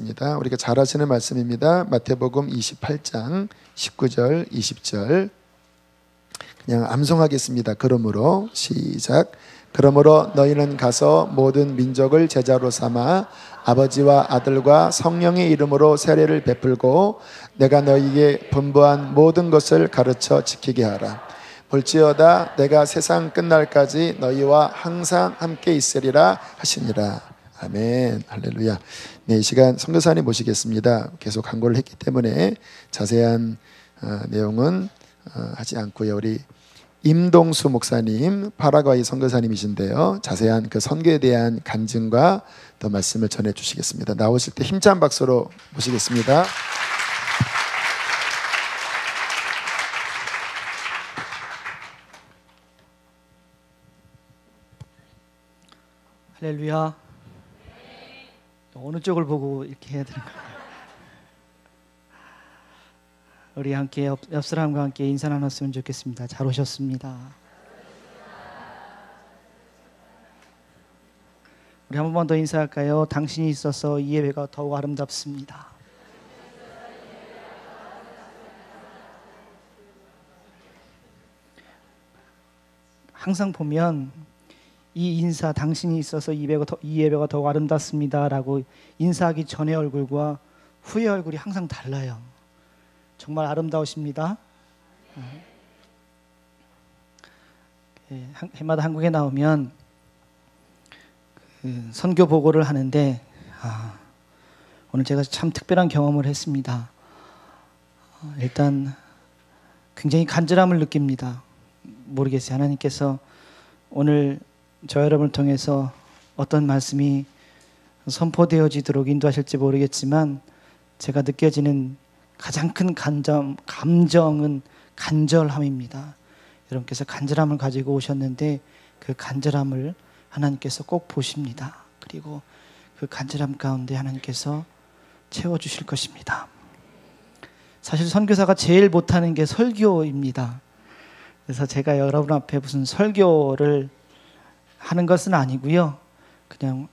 보겠습니다. 우리가 잘 아시는 말씀입니다. 마태복음 28장 19절 20절 그냥 암송하겠습니다. 그러므로 시작. 그러므로 너희는 가서 모든 민족을 제자로 삼아 아버지와 아들과 성령의 이름으로 세례를 베풀고 내가 너희에게 분부한 모든 것을 가르쳐 지키게 하라. 볼지어다 내가 세상 끝날까지 너희와 항상 함께 있으리라 하시니라. 아멘. 할렐루야. 네, 이 시간 선교사님 모시겠습니다. 계속 광고를 했기 때문에 자세한 내용은 하지 않고요. 우리 임동수 목사님, 파라과이 선교사님이신데요. 자세한 그 선교에 대한 간증과 또 말씀을 전해 주시겠습니다. 나오실 때 힘찬 박수로 모시겠습니다. 할렐루야. 어느 쪽을 보고 이렇게 해야 되는가요? 우리 함께 옆 사람과 함께 인사 나눴으면 좋겠습니다. 잘 오셨습니다. 우리 한 번만 더 인사할까요? 당신이 있어서 이 예배가 더욱 아름답습니다. 항상 보면 이 인사, 당신이 있어서 이 예배가 더욱 아름답습니다 라고 인사하기 전의 얼굴과 후의 얼굴이 항상 달라요. 정말 아름다우십니다. 해마다 한국에 나오면 선교 보고를 하는데 오늘 제가 참 특별한 경험을 했습니다. 일단 굉장히 간절함을 느낍니다. 모르겠어요. 하나님께서 오늘 저 여러분을 통해서 어떤 말씀이 선포되어지도록 인도하실지 모르겠지만 제가 느껴지는 가장 큰 감정은 간절함입니다. 여러분께서 간절함을 가지고 오셨는데 그 간절함을 하나님께서 꼭 보십니다. 그리고 그 간절함 가운데 하나님께서 채워주실 것입니다. 사실 선교사가 제일 못하는 게 설교입니다. 그래서 제가 여러분 앞에 무슨 설교를 하는 것은 아니고요. 그냥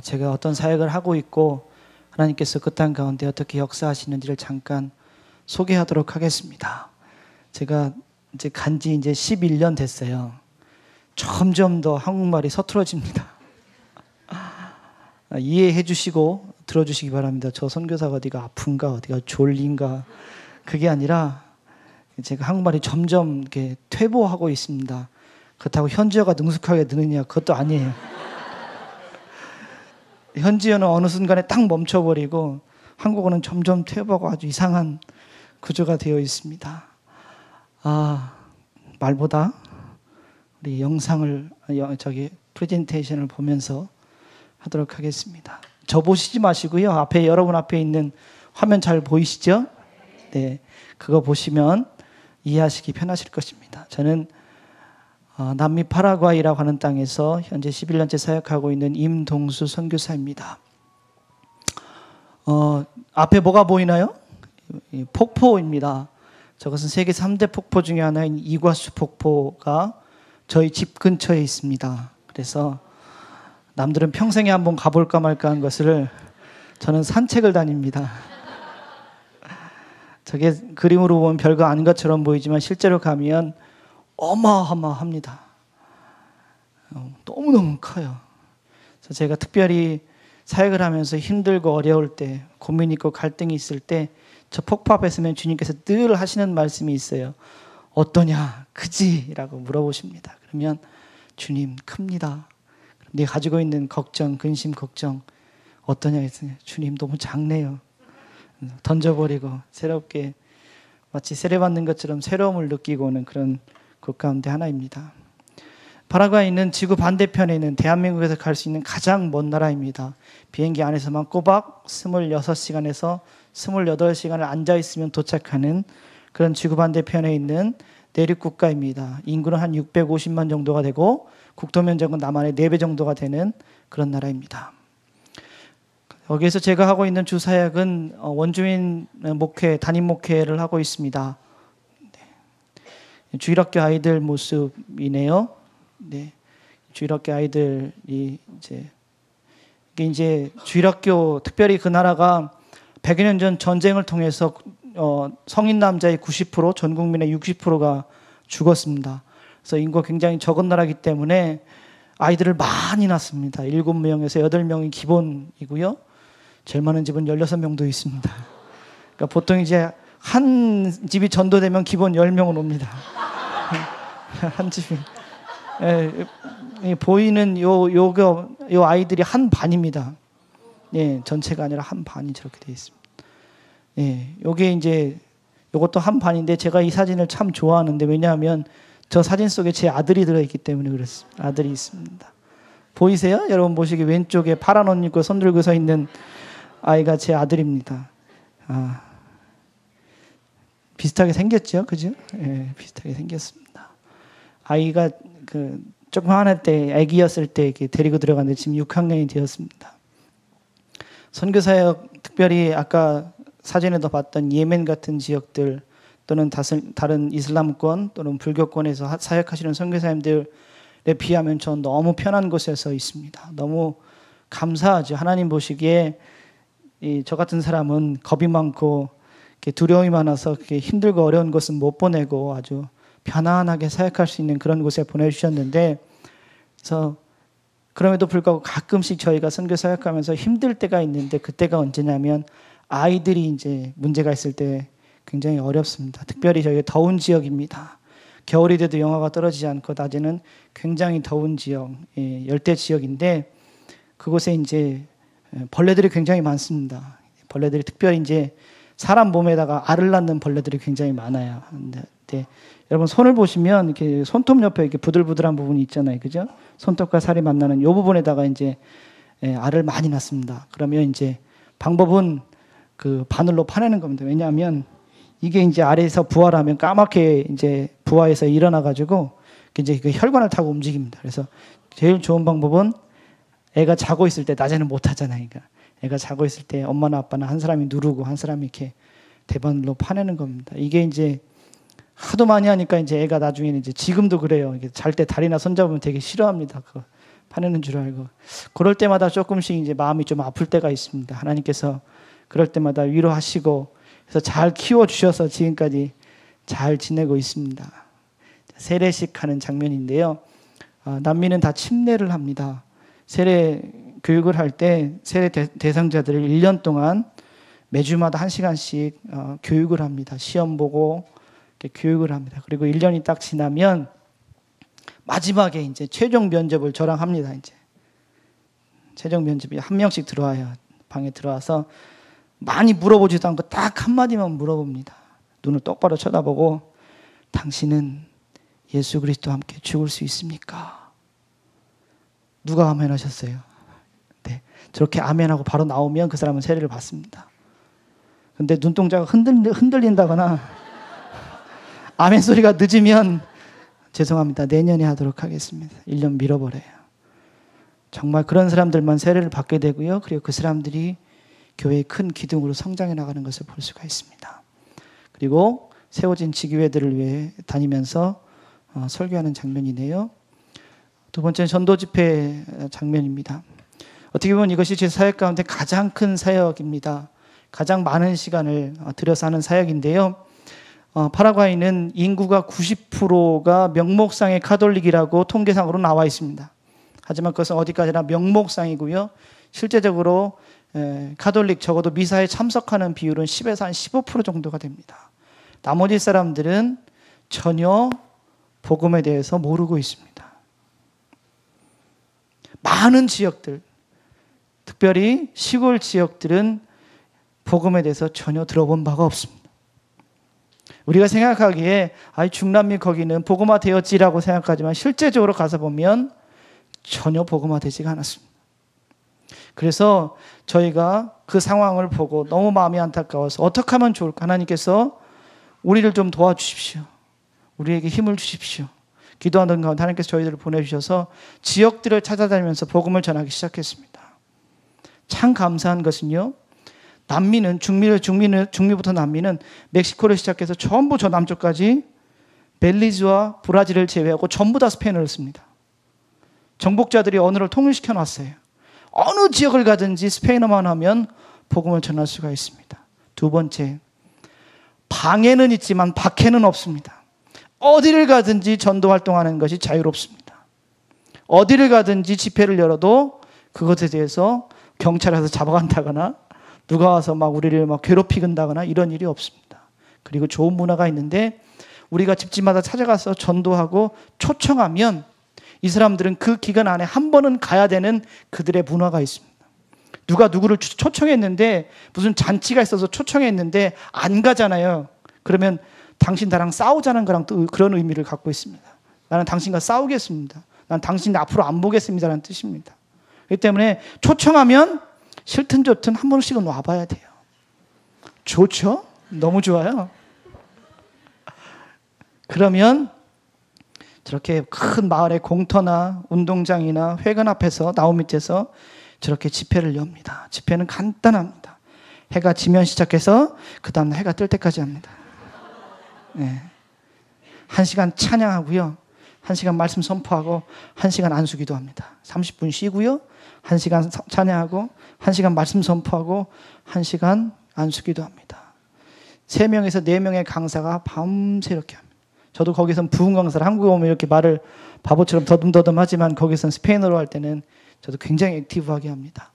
제가 어떤 사역을 하고 있고 하나님께서 그 땅 가운데 어떻게 역사하시는지를 잠깐 소개하도록 하겠습니다. 제가 이제 간지 이제 11년 됐어요. 점점 더 한국말이 서툴어집니다. 이해해 주시고 들어주시기 바랍니다. 저 선교사가 어디가 아픈가 어디가 졸린가 그게 아니라 제가 한국말이 점점 이렇게 퇴보하고 있습니다. 그렇다고 현지어가 능숙하게 느느냐 그것도 아니에요. 현지어는 어느 순간에 딱 멈춰버리고 한국어는 점점 퇴보하고 아주 이상한 구조가 되어 있습니다. 말보다 우리 영상을 프레젠테이션을 보면서 하도록 하겠습니다. 저 보시지 마시고요. 앞에 여러분 앞에 있는 화면 잘 보이시죠? 네, 그거 보시면 이해하시기 편하실 것입니다. 저는 남미 파라과이라고 하는 땅에서 현재 11년째 사역하고 있는 임동수 선교사입니다. 앞에 뭐가 보이나요? 폭포입니다. 저것은 세계 3대 폭포 중에 하나인 이과수 폭포가 저희 집 근처에 있습니다. 그래서 남들은 평생에 한번 가볼까 말까 한 것을 저는 산책을 다닙니다. 저게 그림으로 보면 별거 아닌 것처럼 보이지만 실제로 가면 어마어마합니다. 너무너무 커요. 그래서 제가 특별히 사역을 하면서 힘들고 어려울 때, 고민 있고 갈등이 있을 때 저 폭포 앞에 서면 주님께서 늘 하시는 말씀이 있어요. 어떠냐? 크지? 라고 물어보십니다. 그러면 주님 큽니다. 네 가지고 있는 걱정, 근심, 걱정 어떠냐 했어요. 주님 너무 작네요. 던져버리고 새롭게 마치 세례받는 것처럼 새로움을 느끼고 오는 그런 것 가운데 하나입니다. 파라과이는 지구 반대편에 있는 대한민국에서 갈 수 있는 가장 먼 나라입니다. 비행기 안에서만 꼬박 26시간에서 28시간을 앉아있으면 도착하는 그런 지구 반대편에 있는 내륙 국가입니다. 인구는 한 650만 정도가 되고 국토 면적은 남한의 4배 정도가 되는 그런 나라입니다. 여기에서 제가 하고 있는 주사역은 원주민 목회, 담임 목회를 하고 있습니다. 주일학교 아이들 모습이네요. 네, 주일학교 아이들이 이제 이제 주일학교 특별히 그 나라가 100여 년 전 전쟁을 통해서 성인 남자의 90%, 전 국민의 60%가 죽었습니다. 그래서 인구가 굉장히 적은 나라이기 때문에 아이들을 많이 낳습니다. 7명에서 8명이 기본이고요. 제일 많은 집은 16명도 있습니다. 그러니까 보통 이제 한 집이 전도되면 기본 10명은 옵니다. 한 집이. 보이는 요 아이들이 한 반입니다. 예, 전체가 아니라 한 반이 저렇게 되어 있습니다. 예, 요게 이제 요것도 한 반인데 제가 이 사진을 참 좋아하는데 왜냐하면 저 사진 속에 제 아들이 들어있기 때문에 그렇습니다. 아들이 있습니다. 보이세요? 여러분 보시기 왼쪽에 파란 옷 입고 손 들고 서 있는 아이가 제 아들입니다. 비슷하게 생겼죠, 그죠? 예, 비슷하게 생겼습니다. 아이가 그 조금 한할 때, 아기였을 때 이렇게 데리고 들어갔는데 지금 6학년이 되었습니다. 선교사역 특별히 아까 사진에도 봤던 예멘 같은 지역들 또는 다른 이슬람권 또는 불교권에서 사역하시는 선교사님들에 비하면 전 너무 편한 곳에서 있습니다. 너무 감사하죠. 하나님 보시기에 저 같은 사람은 겁이 많고 두려움이 많아서 힘들고 어려운 곳은 못 보내고 아주 편안하게 사역할 수 있는 그런 곳에 보내주셨는데, 그래서 그럼에도 불구하고 가끔씩 저희가 선교 사역하면서 힘들 때가 있는데 그때가 언제냐면 아이들이 이제 문제가 있을 때 굉장히 어렵습니다. 특별히 저희가 더운 지역입니다. 겨울이 돼도 영하가 떨어지지 않고 낮에는 굉장히 더운 지역, 열대 지역인데 그곳에 이제 벌레들이 굉장히 많습니다. 벌레들이 특별히 이제 사람 몸에다가 알을 낳는 벌레들이 굉장히 많아요. 근데 여러분 손을 보시면 이렇게 손톱 옆에 이렇게 부들부들한 부분이 있잖아요, 그죠? 손톱과 살이 만나는 이 부분에다가 이제 알을 많이 낳습니다. 그러면 이제 방법은 그 바늘로 파내는 겁니다. 왜냐하면 이게 이제 알에서 부화하면 까맣게 이제 부화해서 일어나가지고 이제 그 혈관을 타고 움직입니다. 그래서 제일 좋은 방법은 애가 자고 있을 때, 낮에는 못 하잖아요. 그러니까 애가 자고 있을 때 엄마나 아빠나 한 사람이 누르고 한 사람이 이렇게 대바늘로 파내는 겁니다. 이게 이제 하도 많이 하니까 이제 애가 나중에는 이제 지금도 그래요. 잘 때 다리나 손 잡으면 되게 싫어합니다. 그거 파내는 줄 알고. 그럴 때마다 조금씩 이제 마음이 좀 아플 때가 있습니다. 하나님께서 그럴 때마다 위로하시고 그래서 잘 키워주셔서 지금까지 잘 지내고 있습니다. 세례식 하는 장면인데요. 남미는 다 침례를 합니다. 세례 교육을 할 때 세례 대상자들을 1년 동안 매주마다 1시간씩 교육을 합니다. 시험 보고 교육을 합니다. 그리고 1년이 딱 지나면 마지막에 이제 최종 면접을 저랑 합니다. 이제 최종 면접이 한 명씩 들어와요. 방에 들어와서 많이 물어보지도 않고 딱 한마디만 물어봅니다. 눈을 똑바로 쳐다보고 당신은 예수 그리스도와 함께 죽을 수 있습니까? 누가 아멘하셨어요? 네, 저렇게 아멘하고 바로 나오면 그 사람은 세례를 받습니다. 근데 눈동자가 흔들린다거나 아멘 소리가 늦으면 죄송합니다. 내년에 하도록 하겠습니다. 1년 미뤄버려요. 정말 그런 사람들만 세례를 받게 되고요. 그리고 그 사람들이 교회의 큰 기둥으로 성장해 나가는 것을 볼 수가 있습니다. 그리고 세워진 지교회들을 위해 다니면서 설교하는 장면이네요. 두 번째는 전도 집회 장면입니다. 어떻게 보면 이것이 제 사역 가운데 가장 큰 사역입니다. 가장 많은 시간을 들여서 하는 사역인데요. 파라과이는 인구가 90%가 명목상의 카톨릭이라고 통계상으로 나와 있습니다. 하지만 그것은 어디까지나 명목상이고요. 실제적으로 카톨릭 적어도 미사에 참석하는 비율은 10에서 한 15% 정도가 됩니다. 나머지 사람들은 전혀 복음에 대해서 모르고 있습니다. 많은 지역들, 특별히 시골 지역들은 복음에 대해서 전혀 들어본 바가 없습니다. 우리가 생각하기에 중남미 거기는 복음화 되었지라고 생각하지만 실제적으로 가서 보면 전혀 복음화 되지가 않았습니다. 그래서 저희가 그 상황을 보고 너무 마음이 안타까워서 어떻게 하면 좋을까? 하나님께서 우리를 좀 도와주십시오. 우리에게 힘을 주십시오. 기도하던 가운데 하나님께서 저희들을 보내주셔서 지역들을 찾아다니면서 복음을 전하기 시작했습니다. 참 감사한 것은요. 남미는 중미부터 남미는 멕시코를 시작해서 전부 저 남쪽까지 벨리즈와 브라질을 제외하고 전부 다 스페인어를 씁니다. 정복자들이 언어를 통일시켜 놨어요. 어느 지역을 가든지 스페인어만 하면 복음을 전할 수가 있습니다. 두 번째, 방해는 있지만 박해는 없습니다. 어디를 가든지 전도 활동하는 것이 자유롭습니다. 어디를 가든지 집회를 열어도 그것에 대해서 경찰에 와서 잡아간다거나 누가 와서 막 우리를 막 괴롭히긴다거나 이런 일이 없습니다. 그리고 좋은 문화가 있는데 우리가 집집마다 찾아가서 전도하고 초청하면 이 사람들은 그 기간 안에 한 번은 가야 되는 그들의 문화가 있습니다. 누가 누구를 초청했는데 무슨 잔치가 있어서 초청했는데 안 가잖아요. 그러면 당신 나랑 싸우자는 거랑 또 그런 의미를 갖고 있습니다. 나는 당신과 싸우겠습니다. 난 당신 앞으로 안 보겠습니다라는 뜻입니다. 그렇기 때문에 초청하면 싫든 좋든 한 번씩은 와봐야 돼요. 좋죠? 너무 좋아요. 그러면 저렇게 큰 마을의 공터나 운동장이나 회관 앞에서 나무 밑에서 저렇게 집회를 엽니다. 집회는 간단합니다. 해가 지면 시작해서 그 다음 해가 뜰 때까지 합니다. 네. 1시간 찬양하고요. 1시간 말씀 선포하고 1시간 안수기도 합니다. 30분 쉬고요. 1시간 찬양하고 1시간 말씀 선포하고 1시간 안수기도 합니다. 3명에서 4명의 강사가 밤새 이렇게 합니다. 저도 거기선 부흥 강사를 한국에 오면 이렇게 말을 바보처럼 더듬더듬 하지만 거기선 스페인어로 할 때는 저도 굉장히 액티브하게 합니다.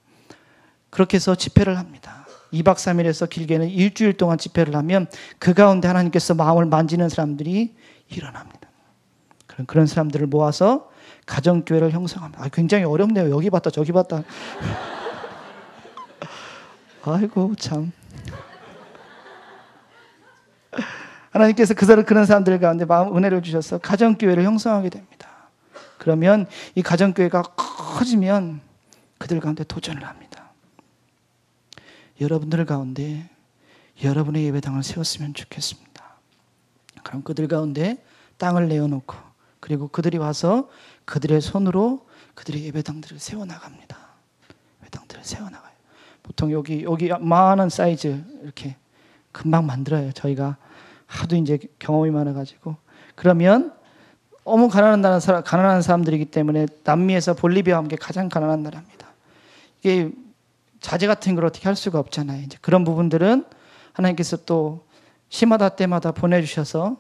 그렇게 해서 집회를 합니다. 2박 3일에서 길게는 일주일 동안 집회를 하면 그 가운데 하나님께서 마음을 만지는 사람들이 일어납니다. 그런 사람들을 모아서 가정교회를 형성합니다. 굉장히 어렵네요. 여기 봤다 저기 봤다. 아이고 참. 하나님께서 그런 사람들 가운데 마음 은혜를 주셔서 가정교회를 형성하게 됩니다. 그러면 이 가정교회가 커지면 그들 가운데 도전을 합니다. 여러분들 가운데 여러분의 예배당을 세웠으면 좋겠습니다. 그럼 그들 가운데 땅을 내어놓고 그리고 그들이 와서 그들의 손으로 그들의 예배당들을 세워나갑니다. 예배당들을 세워나가요. 보통 여기 많은 사이즈 이렇게 금방 만들어요. 저희가 하도 이제 경험이 많아가지고. 그러면 너무 가난한 사람들이기 때문에 남미에서 볼리비아와 함께 가장 가난한 나라입니다. 이게 자재 같은 걸 어떻게 할 수가 없잖아요. 이제 그런 부분들은 하나님께서 또 시마다 때마다 보내주셔서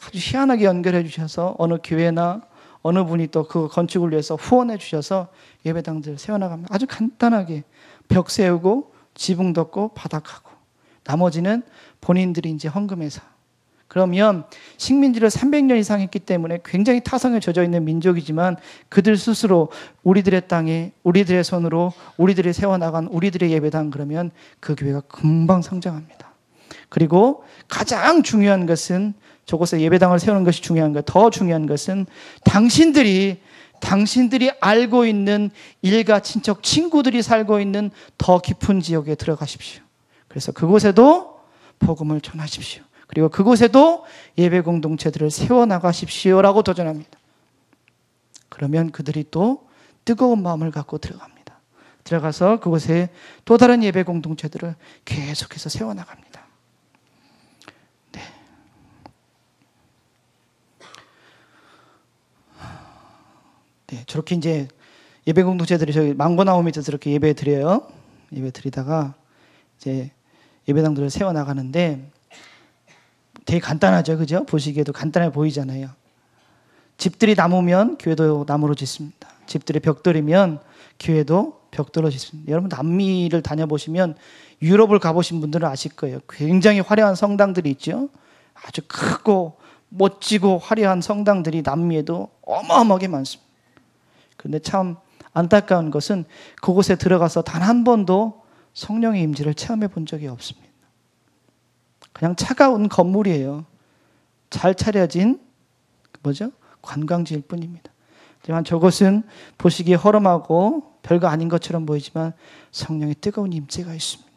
아주 희한하게 연결해 주셔서 어느 교회나 어느 분이 또 그 건축을 위해서 후원해 주셔서 예배당들 세워나갑니다. 아주 간단하게 벽 세우고 지붕 덮고 바닥하고 나머지는 본인들이 이제 헌금해서. 그러면 식민지를 300년 이상 했기 때문에 굉장히 타성에 젖어 있는 민족이지만 그들 스스로 우리들의 땅에 우리들의 손으로 우리들이 세워나간 우리들의 예배당 그러면 그 교회가 금방 성장합니다. 그리고 가장 중요한 것은 저곳에 예배당을 세우는 것이 중요한 것, 더 중요한 것은 당신들이 알고 있는 일가 친척 친구들이 살고 있는 더 깊은 지역에 들어가십시오. 그래서 그곳에도 복음을 전하십시오. 그리고 그곳에도 예배 공동체들을 세워나가십시오라고 도전합니다. 그러면 그들이 또 뜨거운 마음을 갖고 들어갑니다. 들어가서 그곳에 또 다른 예배 공동체들을 계속해서 세워나갑니다. 네, 저렇게 이제 예배 공동체들이 저기 망고나무 밑에서 이렇게 예배 드려요. 예배 드리다가 이제 예배당들을 세워 나가는데 되게 간단하죠, 그죠? 보시기에도 간단해 보이잖아요. 집들이 나무면 교회도 나무로 짓습니다. 집들이 벽돌이면 교회도 벽돌로 짓습니다. 여러분 남미를 다녀보시면 유럽을 가보신 분들은 아실 거예요. 굉장히 화려한 성당들이 있죠. 아주 크고 멋지고 화려한 성당들이 남미에도 어마어마하게 많습니다. 그런데 참 안타까운 것은 그곳에 들어가서 단 한 번도 성령의 임재를 체험해 본 적이 없습니다. 그냥 차가운 건물이에요. 잘 차려진 관광지일 뿐입니다. 하지만 저곳은 보시기에 허름하고 별거 아닌 것처럼 보이지만 성령의 뜨거운 임재가 있습니다.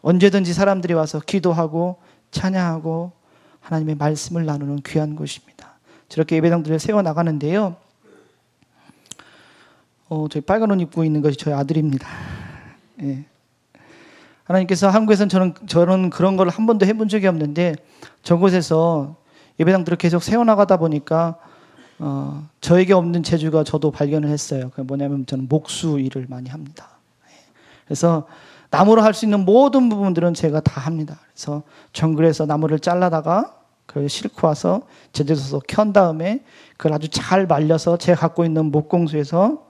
언제든지 사람들이 와서 기도하고 찬양하고 하나님의 말씀을 나누는 귀한 곳입니다. 저렇게 예배당들을 세워나가는데요. 저희 빨간 옷 입고 있는 것이 저희 아들입니다. 예. 하나님께서 한국에서는 저는 그런 걸 한 번도 해본 적이 없는데 저곳에서 예배당들을 계속 세워나가다 보니까 저에게 없는 재주가 저도 발견을 했어요. 그게 뭐냐면 저는 목수 일을 많이 합니다. 그래서 나무로 할 수 있는 모든 부분들은 제가 다 합니다. 그래서 정글에서 나무를 잘라다가 그걸 싣고 와서 제재소서 켠 다음에 그걸 아주 잘 말려서 제가 갖고 있는 목공수에서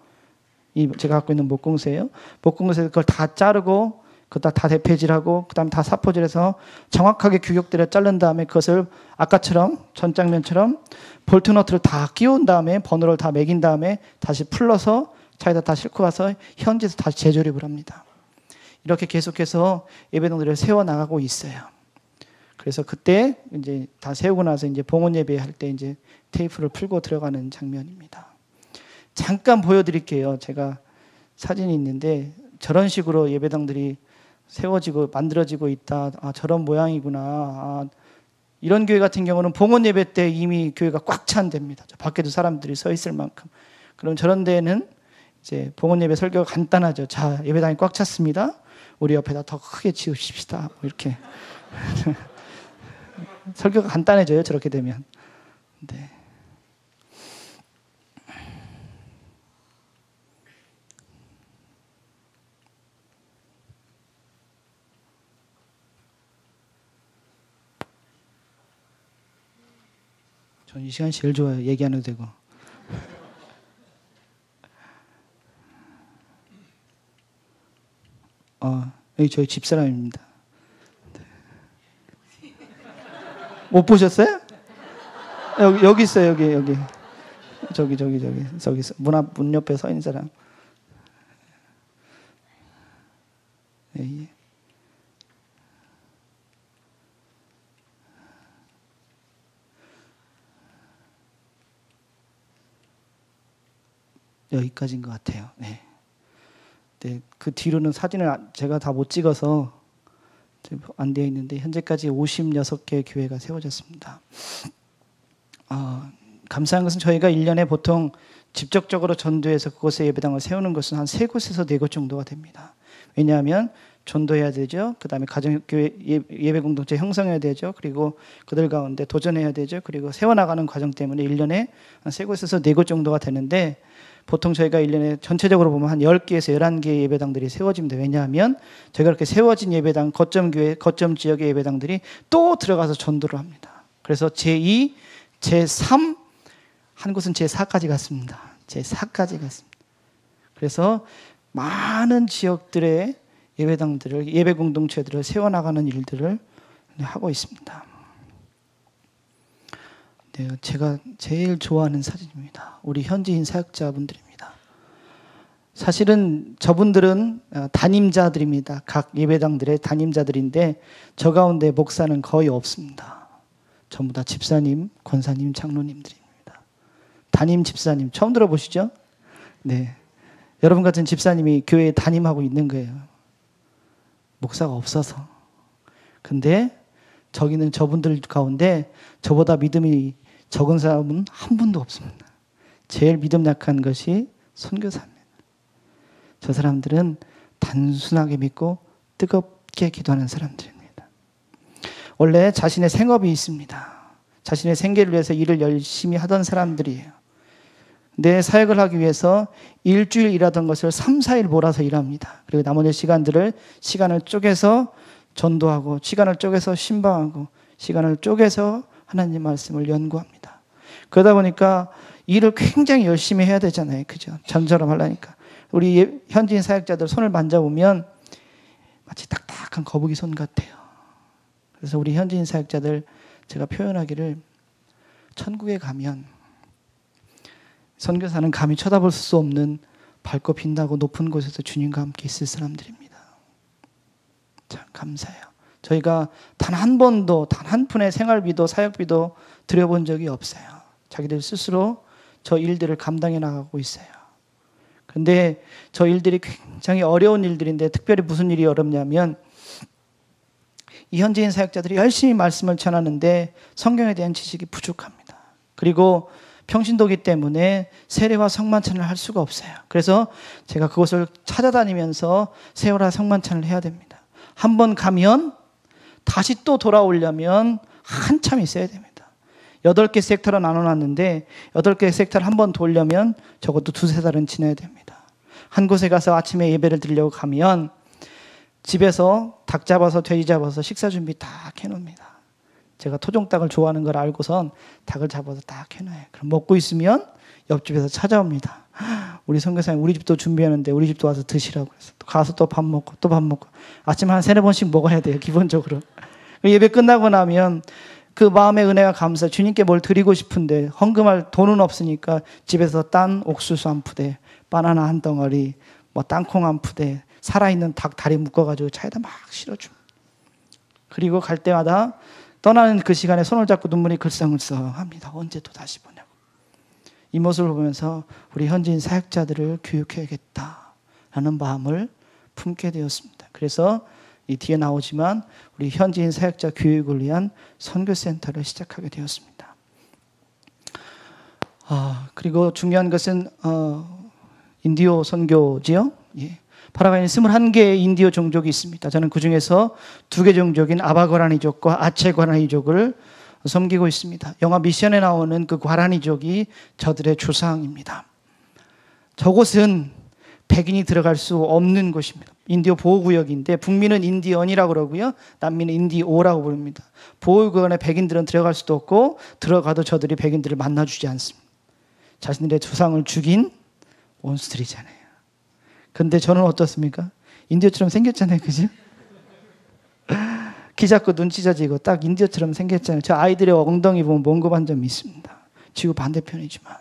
제가 갖고 있는 목공수예요. 목공수에서 그걸 다 자르고 그다 다 대패질하고 그다음에 다 사포질해서 정확하게 규격대로 자른 다음에 그것을 아까처럼 전 장면처럼 볼트 너트를 다 끼운 다음에 번호를 다 매긴 다음에 다시 풀러서 차에다 다 싣고 가서 현지에서 다시 재조립을 합니다. 이렇게 계속해서 예배당들을 세워 나가고 있어요. 그래서 그때 이제 다 세우고 나서 이제 봉헌 예배할 때 이제 테이프를 풀고 들어가는 장면입니다. 잠깐 보여드릴게요. 제가 사진이 있는데 저런 식으로 예배당들이 세워지고 만들어지고 있다. 아, 저런 모양이구나. 아, 이런 교회 같은 경우는 봉헌 예배 때 이미 교회가 꽉 찬 데입니다. 밖에도 사람들이 서 있을 만큼. 그럼 저런 데는 이제 봉헌 예배 설교가 간단하죠. 자, 예배당이 꽉 찼습니다. 우리 옆에다 더 크게 지으십시다. 뭐 이렇게 설교가 간단해져요. 저렇게 되면. 네. 전 이 시간이 제일 좋아요. 얘기 안 해도 되고. 여기 저희 집사람입니다. 네. 못 보셨어요? 여기 있어요. 여기. 저기 문 옆에 서 있는 사람. 네. 여기까지인 것 같아요. 네. 네, 그 뒤로는 사진을 제가 다 못 찍어서 안 되어 있는데 현재까지 56개 교회가 세워졌습니다. 감사한 것은 저희가 1년에 보통 직접적으로 전도해서 그곳에 예배당을 세우는 것은 한 3곳에서 4곳 정도가 됩니다. 왜냐하면 전도해야 되죠. 그 다음에 가정교회 예배 공동체 형성해야 되죠. 그리고 그들 가운데 도전해야 되죠. 그리고 세워나가는 과정 때문에 1년에 한 3곳에서 4곳 정도가 되는데 보통 저희가 1년에 전체적으로 보면 한 10개에서 11개의 예배당들이 세워집니다. 왜냐하면 저희가 이렇게 세워진 예배당, 거점교회, 거점 지역의 예배당들이 또 들어가서 전도를 합니다. 그래서 제2, 제3, 한 곳은 제4까지 갔습니다. 제4까지 갔습니다. 그래서 많은 지역들의 예배당들을, 예배 공동체들을 세워나가는 일들을 하고 있습니다. 네, 제가 제일 좋아하는 사진입니다. 우리 현지인 사역자분들입니다. 사실은 저분들은 담임자들입니다. 각 예배당들의 담임자들인데 저 가운데 목사는 거의 없습니다. 전부 다 집사님, 권사님, 장로님들입니다. 담임 집사님 처음 들어보시죠? 네, 여러분 같은 집사님이 교회에 담임하고 있는 거예요. 목사가 없어서. 근데 저기는 저분들 가운데 저보다 믿음이 적은 사람은 한 분도 없습니다. 제일 믿음 약한 것이 선교사입니다. 저 사람들은 단순하게 믿고 뜨겁게 기도하는 사람들입니다. 원래 자신의 생업이 있습니다. 자신의 생계를 위해서 일을 열심히 하던 사람들이에요. 내 사역을 하기 위해서 일주일 일하던 것을 3, 4일 몰아서 일합니다. 그리고 나머지 시간을 쪼개서 전도하고 시간을 쪼개서 신방하고 시간을 쪼개서 하나님 말씀을 연구합니다. 그러다 보니까 일을 굉장히 열심히 해야 되잖아요. 그죠? 전처럼 하려니까. 우리 현지인 사역자들 손을 만져보면 마치 딱딱한 거북이 손 같아요. 그래서 우리 현지인 사역자들 제가 표현하기를 천국에 가면 선교사는 감히 쳐다볼 수 없는 밝고 빛나고 높은 곳에서 주님과 함께 있을 사람들입니다. 참 감사해요. 저희가 단 한 번도 단 한 푼의 생활비도 사역비도 드려본 적이 없어요. 자기들 스스로 저 일들을 감당해 나가고 있어요. 그런데 저 일들이 굉장히 어려운 일들인데 특별히 무슨 일이 어렵냐면 이 현지인 사역자들이 열심히 말씀을 전하는데 성경에 대한 지식이 부족합니다. 그리고 평신도기 때문에 세례와 성만찬을 할 수가 없어요. 그래서 제가 그곳을 찾아다니면서 세례와 성만찬을 해야 됩니다. 한 번 가면 다시 또 돌아오려면 한참 있어야 됩니다. 8개 섹터로 나눠놨는데 8개 섹터를 한 번 돌려면 적어도 2-3달은 지나야 됩니다. 한 곳에 가서 아침에 예배를 드리려고 가면 집에서 닭 잡아서 돼지 잡아서 식사 준비 다 해놓습니다. 제가 토종닭을 좋아하는 걸 알고선 닭을 잡아서 딱 해놔요. 그럼 먹고 있으면 옆집에서 찾아옵니다. 우리 선교사님 우리 집도 준비하는데 우리 집도 와서 드시라고 그래서 또 가서 또 밥 먹고 또 밥 먹고 아침에 한 3-4번씩 먹어야 돼요. 기본적으로. 예배 끝나고 나면 그 마음의 은혜가 감사. 주님께 뭘 드리고 싶은데 헌금할 돈은 없으니까 집에서 딴 옥수수 한 푸대, 바나나 한 덩어리, 뭐 땅콩 한 푸대, 살아있는 닭 다리 묶어가지고 차에다 막 실어줍니다. 그리고 갈 때마다 떠나는 그 시간에 손을 잡고 눈물이 글썽글썽합니다. 언제 또 다시 보냐고. 이 모습을 보면서 우리 현지인 사역자들을 교육해야겠다라는 마음을 품게 되었습니다. 그래서 이 뒤에 나오지만 우리 현지인 사역자 교육을 위한 선교센터를 시작하게 되었습니다. 그리고 중요한 것은 인디오 선교지요. 예. 파라과이는 21개의 인디오 종족이 있습니다. 저는 그 중에서 2개 종족인 아바과라니족과 아체과라니족을 섬기고 있습니다. 영화 미션에 나오는 그 과라니족이 저들의 조상입니다. 저곳은 백인이 들어갈 수 없는 곳입니다. 인디오 보호구역인데 북미는 인디언이라고 그러고요. 남미는 인디오라고 부릅니다. 보호구역에 백인들은 들어갈 수도 없고 들어가도 저들이 백인들을 만나주지 않습니다. 자신들의 조상을 죽인 몬스터이잖아요. 근데 저는 어떻습니까? 인디오처럼 생겼잖아요. 그죠? 키 작고 눈치 자지고 딱 인디오처럼 생겼잖아요. 저 아이들의 엉덩이 보면 몽고반 점이 있습니다. 지구 반대편이지만.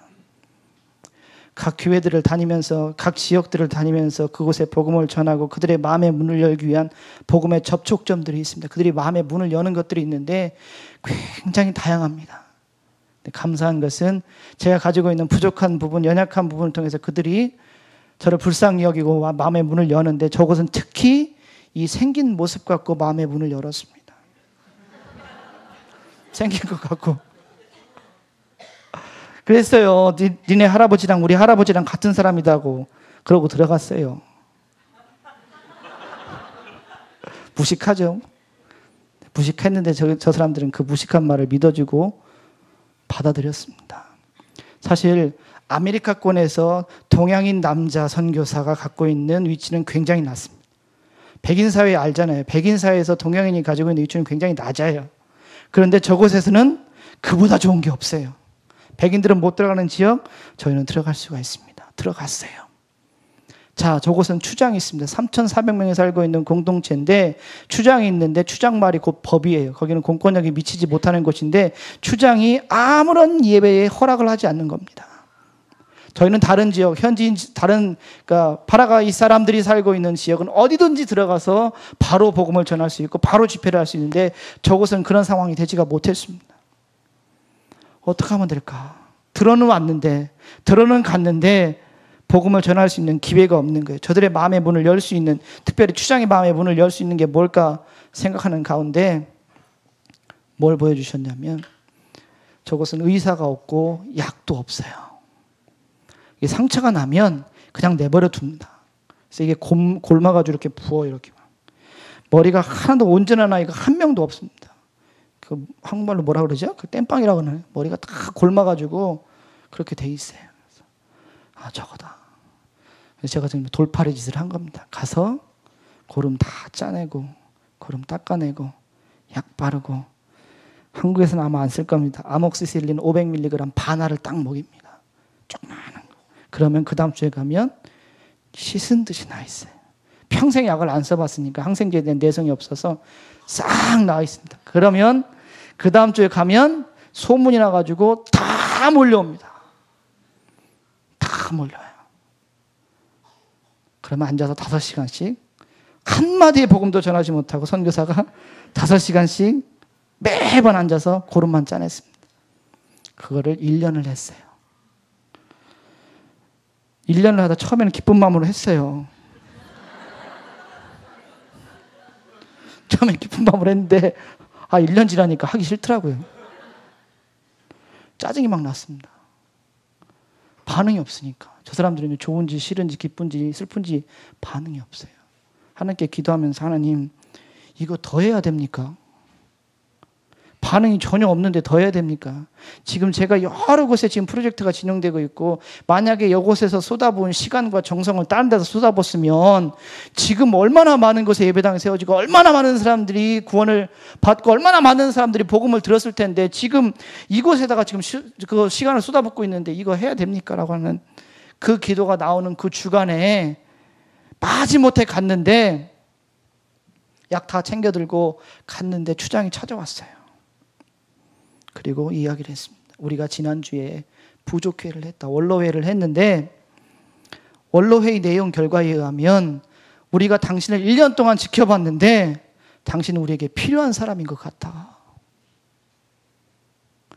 각 교회들을 다니면서 각 지역들을 다니면서 그곳에 복음을 전하고 그들의 마음의 문을 열기 위한 복음의 접촉점들이 있습니다. 그들이 마음의 문을 여는 것들이 있는데 굉장히 다양합니다. 감사한 것은 제가 가지고 있는 부족한 부분, 연약한 부분을 통해서 그들이 저를 불쌍히 여기고 마음의 문을 여는데 저것은 특히 이 생긴 모습 갖고 마음의 문을 열었습니다. 생긴 것 같고. 그랬어요. 니네 할아버지랑 우리 할아버지랑 같은 사람이다고 그러고 들어갔어요. 무식하죠. 무식했는데 저 사람들은 그 무식한 말을 믿어주고 받아들였습니다. 사실 아메리카권에서 동양인 남자 선교사가 갖고 있는 위치는 굉장히 낮습니다. 백인 사회 알잖아요. 백인 사회에서 동양인이 가지고 있는 위치는 굉장히 낮아요. 그런데 저곳에서는 그보다 좋은 게 없어요. 백인들은 못 들어가는 지역, 저희는 들어갈 수가 있습니다. 들어갔어요. 자, 저곳은 추장이 있습니다. 3,400명이 살고 있는 공동체인데 추장이 있는데 추장말이 곧 법이에요. 거기는 공권력이 미치지 못하는 곳인데 추장이 아무런 예배에 허락을 하지 않는 겁니다. 저희는 다른 지역, 현지인, 그러니까 파라과이 사람들이 살고 있는 지역은 어디든지 들어가서 바로 복음을 전할 수 있고 바로 집회를 할 수 있는데 저곳은 그런 상황이 되지가 못했습니다. 어떻게 하면 될까? 들어는 왔는데, 들어는 갔는데 복음을 전할 수 있는 기회가 없는 거예요. 저들의 마음의 문을 열 수 있는, 특별히 추장의 마음의 문을 열 수 있는 게 뭘까 생각하는 가운데 뭘 보여주셨냐면 저것은 의사가 없고 약도 없어요. 이게 상처가 나면 그냥 내버려 둡니다. 그래서 이게 골마가지고 이렇게 부어요. 이렇게. 머리가 하나도 온전한 아이가 한 명도 없습니다. 그 한국말로 뭐라 그러죠? 그 땜빵이라고 하나요? 머리가 다 골마가지고 그렇게 돼 있어요. 그래서 저거다. 그래서 제가 지금 돌팔이 짓을 한 겁니다. 가서 고름 다 짜내고 고름 닦아내고 약 바르고 한국에서는 아마 안 쓸 겁니다. 아목시실린 500mg 반알을 딱 먹입니다. 조그마한 거. 그러면 그 다음 주에 가면 씻은 듯이 나 있어요. 평생 약을 안 써봤으니까 항생제에 대한 내성이 없어서 싹 나와 있습니다. 그러면 그 다음 주에 가면 소문이 나가지고 다 몰려옵니다. 다 몰려요. 그러면 앉아서 5시간씩 한마디의 복음도 전하지 못하고 선교사가 5시간씩 매번 앉아서 고름만 짜냈습니다. 그거를 1년을 했어요. 1년을 하다 처음에는 기쁜 마음으로 했어요. 처음에 기쁜 마음으로 했는데 1년 지나니까 하기 싫더라고요. 짜증이 막 났습니다. 반응이 없으니까. 저 사람들은 좋은지 싫은지 기쁜지 슬픈지 반응이 없어요. 하나님께 기도하면서 하나님 이거 더 해야 됩니까? 반응이 전혀 없는데 더 해야 됩니까? 지금 제가 여러 곳에 지금 프로젝트가 진행되고 있고, 만약에 이곳에서 쏟아부은 시간과 정성을 다른 데서 쏟아붓으면 지금 얼마나 많은 곳에 예배당이 세워지고 얼마나 많은 사람들이 구원을 받고 얼마나 많은 사람들이 복음을 들었을 텐데, 지금 이곳에다가 지금 그 시간을 쏟아붓고 있는데 이거 해야 됩니까? 라고 하는 그 기도가 나오는 그 주간에 마지못해 갔는데, 약 다 챙겨 들고 갔는데 추장이 찾아왔어요. 그리고 이야기를 했습니다. 우리가 지난주에 부족회를 했다. 원로회를 했는데, 원로회의 내용 결과에 의하면 우리가 당신을 1년 동안 지켜봤는데 당신은 우리에게 필요한 사람인 것 같다.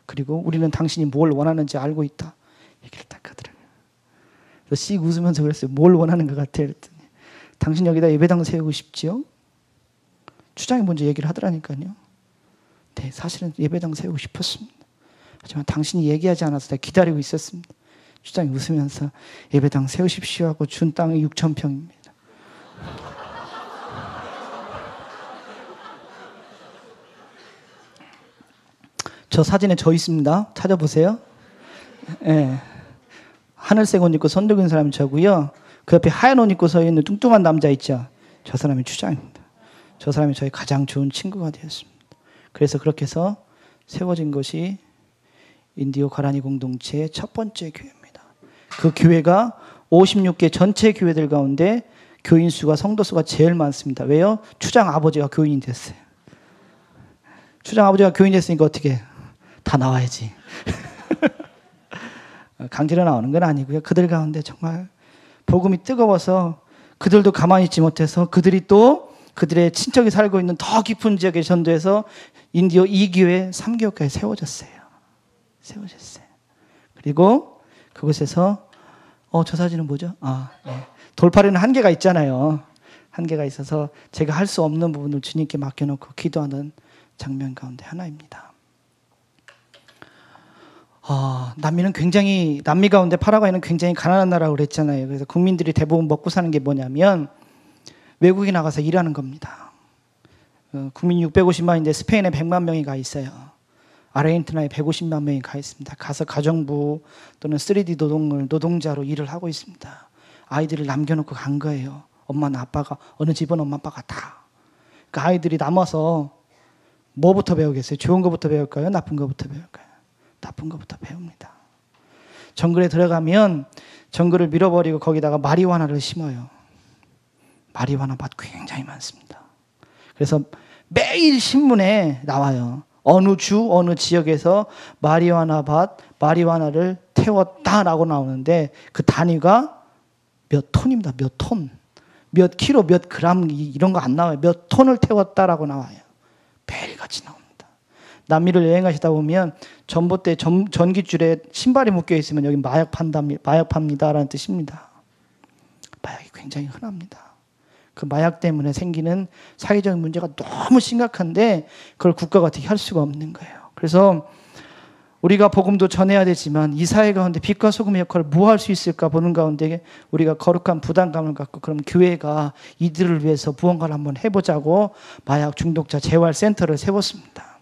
그리고 우리는 당신이 뭘 원하는지 알고 있다. 얘기를 딱 하더라고요. 그래서 씩 웃으면서 그랬어요. 뭘 원하는 것 같아? 그랬더니, 당신 여기다 예배당 세우고 싶지요? 추장이 먼저 얘기를 하더라니까요. 네, 사실은 예배당 세우고 싶었습니다. 하지만 당신이 얘기하지 않아서 내가 기다리고 있었습니다. 추장이 웃으면서 예배당 세우십시오 하고 준 땅이 6,000평입니다. 저 사진에 저 있습니다. 찾아보세요. 네. 하늘색 옷 입고 손 들고 있는 사람이 저고요. 그 옆에 하얀 옷 입고 서 있는 뚱뚱한 남자 있죠. 저 사람이 추장입니다. 저 사람이 저희 가장 좋은 친구가 되었습니다. 그래서 그렇게 해서 세워진 것이 인디오 가라니 공동체의 첫 번째 교회입니다. 그 교회가 56개 전체 교회들 가운데 교인 수가, 성도 수가 제일 많습니다. 왜요? 추장 아버지가 교인이 됐어요. 추장 아버지가 교인 됐으니까 어떻게 다 나와야지. 강제로 나오는 건 아니고요. 그들 가운데 정말 복음이 뜨거워서 그들도 가만히 있지 못해서 그들이 또 그들의 친척이 살고 있는 더 깊은 지역의 전도에서 인디오 2교회 3교회까지 세워졌어요. 그리고 그곳에서 저 사진은 뭐죠? 네. 돌파리는 한계가 있잖아요. 한계가 있어서 제가 할 수 없는 부분을 주님께 맡겨놓고 기도하는 장면 가운데 하나입니다. 남미 가운데 파라과이는 굉장히 가난한 나라라고 그랬잖아요. 그래서 국민들이 대부분 먹고 사는 게 뭐냐면 외국에 나가서 일하는 겁니다. 국민이 650만인데 스페인에 100만 명이 가 있어요. 아르헨티나에 150만 명이 가 있습니다. 가서 가정부 또는 3D 노동자로 일을 하고 있습니다. 아이들을 남겨놓고 간 거예요. 엄마나 아빠가, 어느 집은 엄마 아빠가 다. 그 아이들이 남아서 뭐부터 배우겠어요? 좋은 거부터 배울까요? 나쁜 거부터 배울까요? 나쁜 거부터 배웁니다. 정글에 들어가면 정글을 밀어버리고 거기다가 마리화나를 심어요. 마리화나 밭 굉장히 많습니다. 그래서 매일 신문에 나와요. 어느 주, 어느 지역에서 마리화나 밭, 마리화나를 태웠다라고 나오는데 그 단위가 몇 톤입니다. 몇 톤. 몇 킬로, 몇 그램 이런 거 안 나와요. 몇 톤을 태웠다라고 나와요. 매일같이 나옵니다. 남미를 여행하시다 보면 전봇대 전깃줄에 신발이 묶여 있으면 여기 마약 팝니다라는 뜻입니다. 마약이 굉장히 흔합니다. 그 마약 때문에 생기는 사회적인 문제가 너무 심각한데 그걸 국가가 어떻게 할 수가 없는 거예요. 그래서 우리가 복음도 전해야 되지만 이 사회 가운데 빛과 소금의 역할을 뭐 할 수 있을까 보는 가운데 우리가 거룩한 부담감을 갖고 그럼 교회가 이들을 위해서 무언가를 한번 해보자고 마약 중독자 재활센터를 세웠습니다.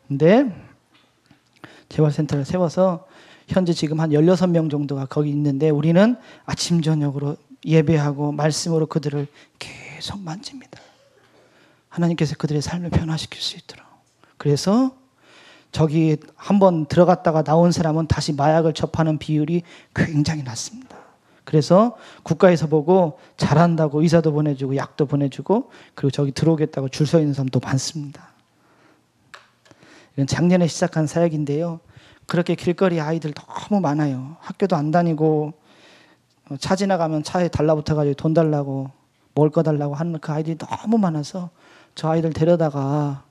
근데 재활센터를 세워서 현재 지금 한 16명 정도가 거기 있는데 우리는 아침 저녁으로 예배하고 말씀으로 그들을 계속 만집니다. 하나님께서 그들의 삶을 변화시킬 수 있도록. 그래서 저기 한번 들어갔다가 나온 사람은 다시 마약을 접하는 비율이 굉장히 낮습니다. 그래서 국가에서 보고 잘한다고 의사도 보내주고 약도 보내주고 그리고 저기 들어오겠다고 줄 서 있는 사람도 많습니다. 이건 작년에 시작한 사역인데요. 그렇게 길거리 아이들 너무 많아요. 학교도 안 다니고 차 지나가면 차에 달라붙어가지고 돈 달라고 먹을 거 달라고 하는 그 아이들이 너무 많아서 저 아이들 데려다가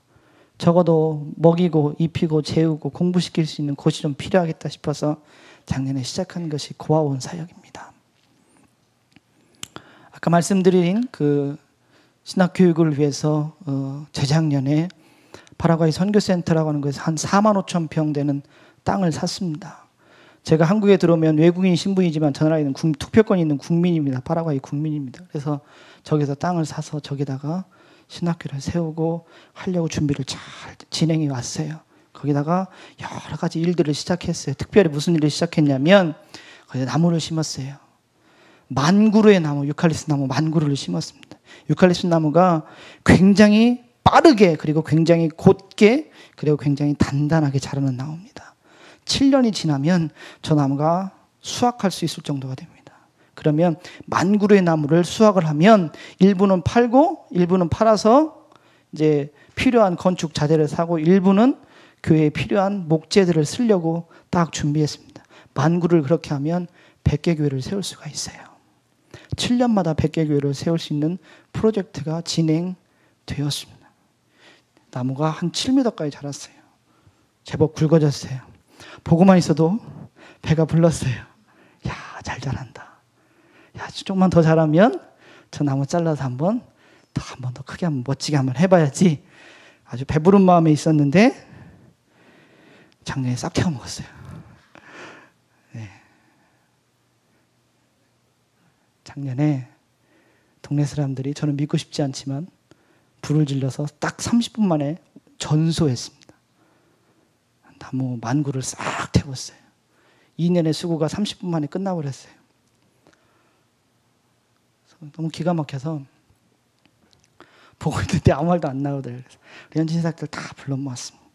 적어도 먹이고 입히고 재우고 공부시킬 수 있는 곳이 좀 필요하겠다 싶어서 작년에 시작한 것이 고아원 사역입니다. 아까 말씀드린 그 신학교육을 위해서 재작년에 파라과이 선교센터라고 하는 곳에서 한 4만 5천 평 되는 땅을 샀습니다. 제가 한국에 들어오면 외국인 신분이지만 저 나라에는 투표권이 있는 국민입니다. 파라과이 국민입니다. 그래서 저기서 땅을 사서 저기다가 신학교를 세우고 하려고 준비를 잘 진행해 왔어요. 거기다가 여러 가지 일들을 시작했어요. 특별히 무슨 일을 시작했냐면 거기에 나무를 심었어요. 만그루의 나무, 유칼립스 나무 만그루를 심었습니다. 유칼립스 나무가 굉장히 빠르게 그리고 굉장히 곧게 그리고 굉장히 단단하게 자라는 나무입니다. 7년이 지나면 저 나무가 수확할 수 있을 정도가 됩니다. 그러면 만그루의 나무를 수확을 하면 일부는 팔고 일부는 팔아서 이제 필요한 건축 자재를 사고 일부는 교회에 필요한 목재들을 쓰려고 딱 준비했습니다. 만그루를 그렇게 하면 100개 교회를 세울 수가 있어요. 7년마다 100개 교회를 세울 수 있는 프로젝트가 진행되었습니다. 나무가 한 7m까지 자랐어요. 제법 굵어졌어요. 보고만 있어도 배가 불렀어요. 야, 잘 자란다. 야, 조금만 더 자라면 저 나무 잘라서 한 번 더 크게 한번 멋지게 한번 해봐야지. 아주 배부른 마음에 있었는데 작년에 싹 태워먹었어요. 네. 작년에 동네 사람들이 저는 믿고 싶지 않지만 불을 질러서 딱 30분 만에 전소했습니다. 나무 만그루를 싹 태웠어요. 2년의 수고가 30분 만에 끝나버렸어요. 너무 기가 막혀서 보고 있는데 아무 말도 안 나오더라고요. 현지 신사들 다 불러 모았습니다.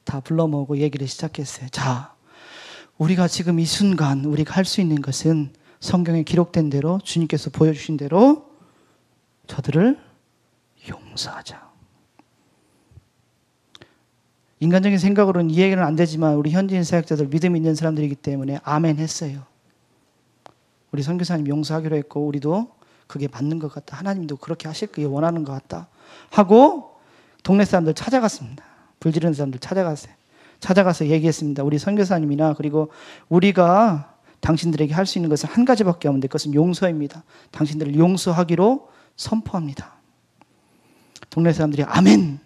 다 불러 모으고 얘기를 시작했어요. 자, 우리가 지금 이 순간 우리가 할 수 있는 것은 성경에 기록된 대로 주님께서 보여주신 대로 저들을 용서하자. 인간적인 생각으로는 이해는 안 되지만 우리 현지인 사역자들 믿음 있는 사람들이기 때문에 아멘 했어요. 우리 선교사님 용서하기로 했고 우리도 그게 맞는 것 같다. 하나님도 그렇게 하실 거 원하는 것 같다. 하고 동네 사람들 찾아갔습니다. 불 지르는 사람들 찾아갔어요. 찾아가서 얘기했습니다. 우리 선교사님이나 그리고 우리가 당신들에게 할 수 있는 것은 한 가지밖에 없는데 그것은 용서입니다. 당신들을 용서하기로 선포합니다. 동네 사람들이 아멘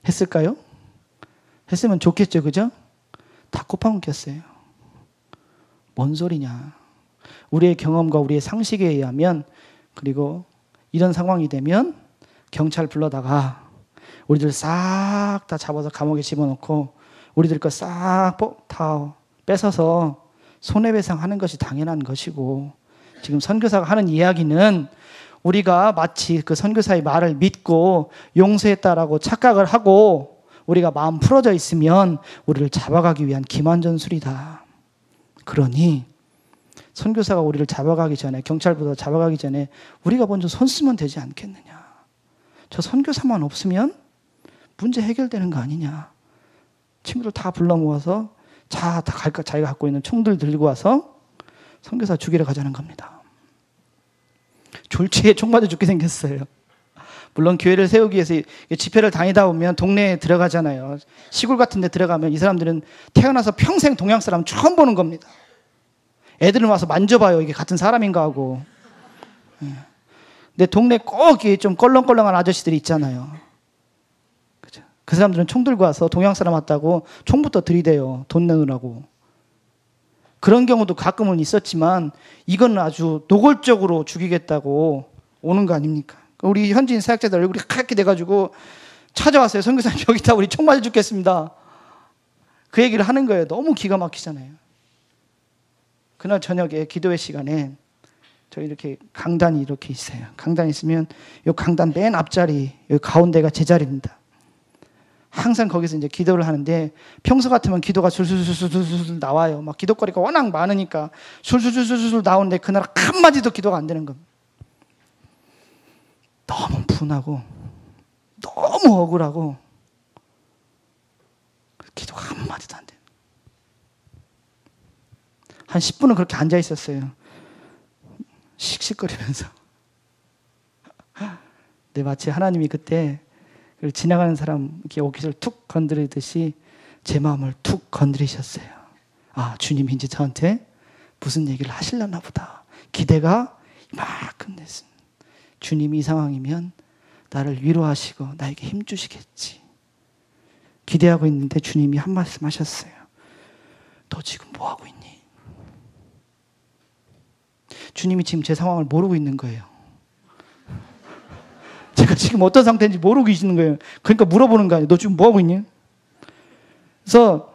했을까요? 했으면 좋겠죠, 그죠? 다 코파문겼어요. 뭔 소리냐? 우리의 경험과 우리의 상식에 의하면 그리고 이런 상황이 되면 경찰 불러다가 우리들 싹 다 잡아서 감옥에 집어넣고 우리들 거 싹 다 뺏어서 손해배상하는 것이 당연한 것이고 지금 선교사가 하는 이야기는 우리가 마치 그 선교사의 말을 믿고 용서했다라고 착각을 하고 우리가 마음 풀어져 있으면 우리를 잡아가기 위한 기만전술이다. 그러니 선교사가 우리를 잡아가기 전에 경찰보다 잡아가기 전에 우리가 먼저 손 쓰면 되지 않겠느냐. 저 선교사만 없으면 문제 해결되는 거 아니냐. 친구들 다 불러 모아서 자기가 갖고 있는 총들 들고 와서 선교사 죽이러 가자는 겁니다. 졸지에 총 맞아 죽게 생겼어요. 물론 교회를 세우기 위해서 집회를 다니다 보면 동네에 들어가잖아요. 시골 같은 데 들어가면 이 사람들은 태어나서 평생 동양 사람 처음 보는 겁니다. 애들은 와서 만져봐요. 이게 같은 사람인가 하고. 근데 동네 꼭 좀 껄렁껄렁한 아저씨들이 있잖아요. 그죠? 그 사람들은 총 들고 와서 동양 사람 왔다고 총부터 들이대요. 돈 내놓으라고. 그런 경우도 가끔은 있었지만 이건 아주 노골적으로 죽이겠다고 오는 거 아닙니까? 우리 현지인 사역자들 얼굴이 하얗게 돼가지고 찾아왔어요. 선교사님 여기 있다 우리 총 맞아 죽겠습니다. 그 얘기를 하는 거예요. 너무 기가 막히잖아요. 그날 저녁에 기도회 시간에 저희 이렇게 강단이 이렇게 있어요. 강단이 있으면 이 강단 맨 앞자리 여기 가운데가 제 자리입니다. 항상 거기서 이제 기도를 하는데 평소 같으면 기도가 술술술술술 나와요. 막 기도거리가 워낙 많으니까 술술술술 나오는데 그날 한마디도 기도가 안 되는 겁니다. 너무 분하고 너무 억울하고 기도가 한마디도 안 돼요. 한 10분은 그렇게 앉아 있었어요. 씩씩거리면서. 근데 마치 하나님이 그때 지나가는 사람 이렇게 옷깃을 툭 건드리듯이 제 마음을 툭 건드리셨어요. 아, 주님이 이제 저한테 무슨 얘기를 하시려나 보다. 기대가 이만큼 됐습니다. 주님이 이 상황이면 나를 위로하시고 나에게 힘 주시겠지. 기대하고 있는데 주님이 한 말씀 하셨어요. 너 지금 뭐 하고 있니? 주님이 지금 제 상황을 모르고 있는 거예요. 제가 지금 어떤 상태인지 모르고 계시는 거예요. 그러니까 물어보는 거 아니에요. 너 지금 뭐하고 있니? 그래서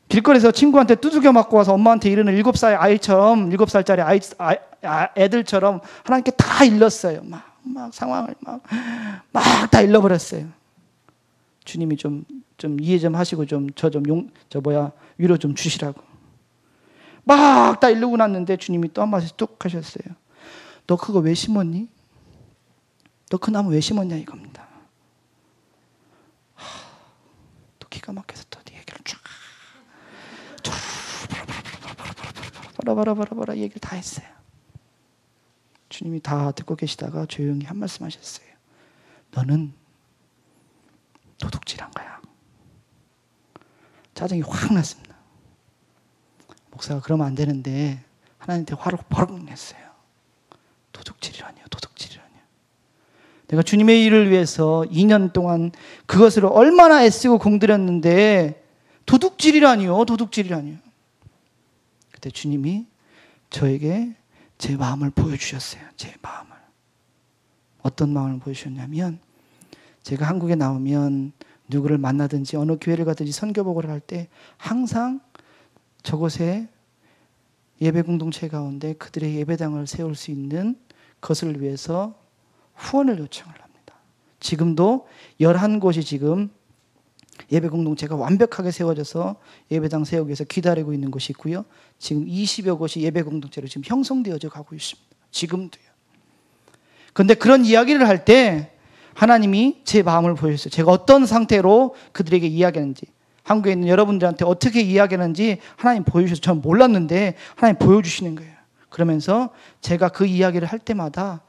길거리에서 친구한테 두들겨 맞고 와서 엄마한테 이르는 7살 아이처럼, 7살짜리 애들처럼 하나님께 다 일렀어요. 막 상황을 막 다 일러버렸어요. 주님이 좀 이해 좀 하시고 위로 좀 주시라고. 막 다 일르고 났는데 주님이 또 한 말씀 뚝 하셨어요. 너 그거 왜 심었니? 너 그 나무 왜 심었냐 이겁니다. 또 기가 막혀서 또 얘기를 쫙 바라바라 얘기를 다 했어요. 주님이 다 듣고 계시다가 조용히 한 말씀 하셨어요. 너는 도둑질한 거야. 짜증이 확 났습니다. 목사가 그러면 안 되는데 하나님한테 화를 버럭 냈어요. 도둑질이라니요. 내가 주님의 일을 위해서 2년 동안 그것을 얼마나 애쓰고 공들였는데 도둑질이라니요. 그때 주님이 저에게 제 마음을 보여주셨어요. 제 마음을. 어떤 마음을 보여주셨냐면 제가 한국에 나오면 누구를 만나든지 어느 교회를 가든지 선교복을 할 때 항상 저곳에 예배 공동체 가운데 그들의 예배당을 세울 수 있는 것을 위해서 후원을 요청을 합니다. 지금도 11곳이 지금 예배 공동체가 완벽하게 세워져서 예배당 세우기 위해서 기다리고 있는 곳이 있고요. 지금 20여 곳이 예배 공동체로 지금 형성되어져 가고 있습니다. 지금도요. 그런데 그런 이야기를 할 때 하나님이 제 마음을 보여주셨어요. 제가 어떤 상태로 그들에게 이야기하는지, 한국에 있는 여러분들한테 어떻게 이야기하는지 하나님 보여주셔서 저는 몰랐는데 하나님 보여주시는 거예요. 그러면서 제가 그 이야기를 할 때마다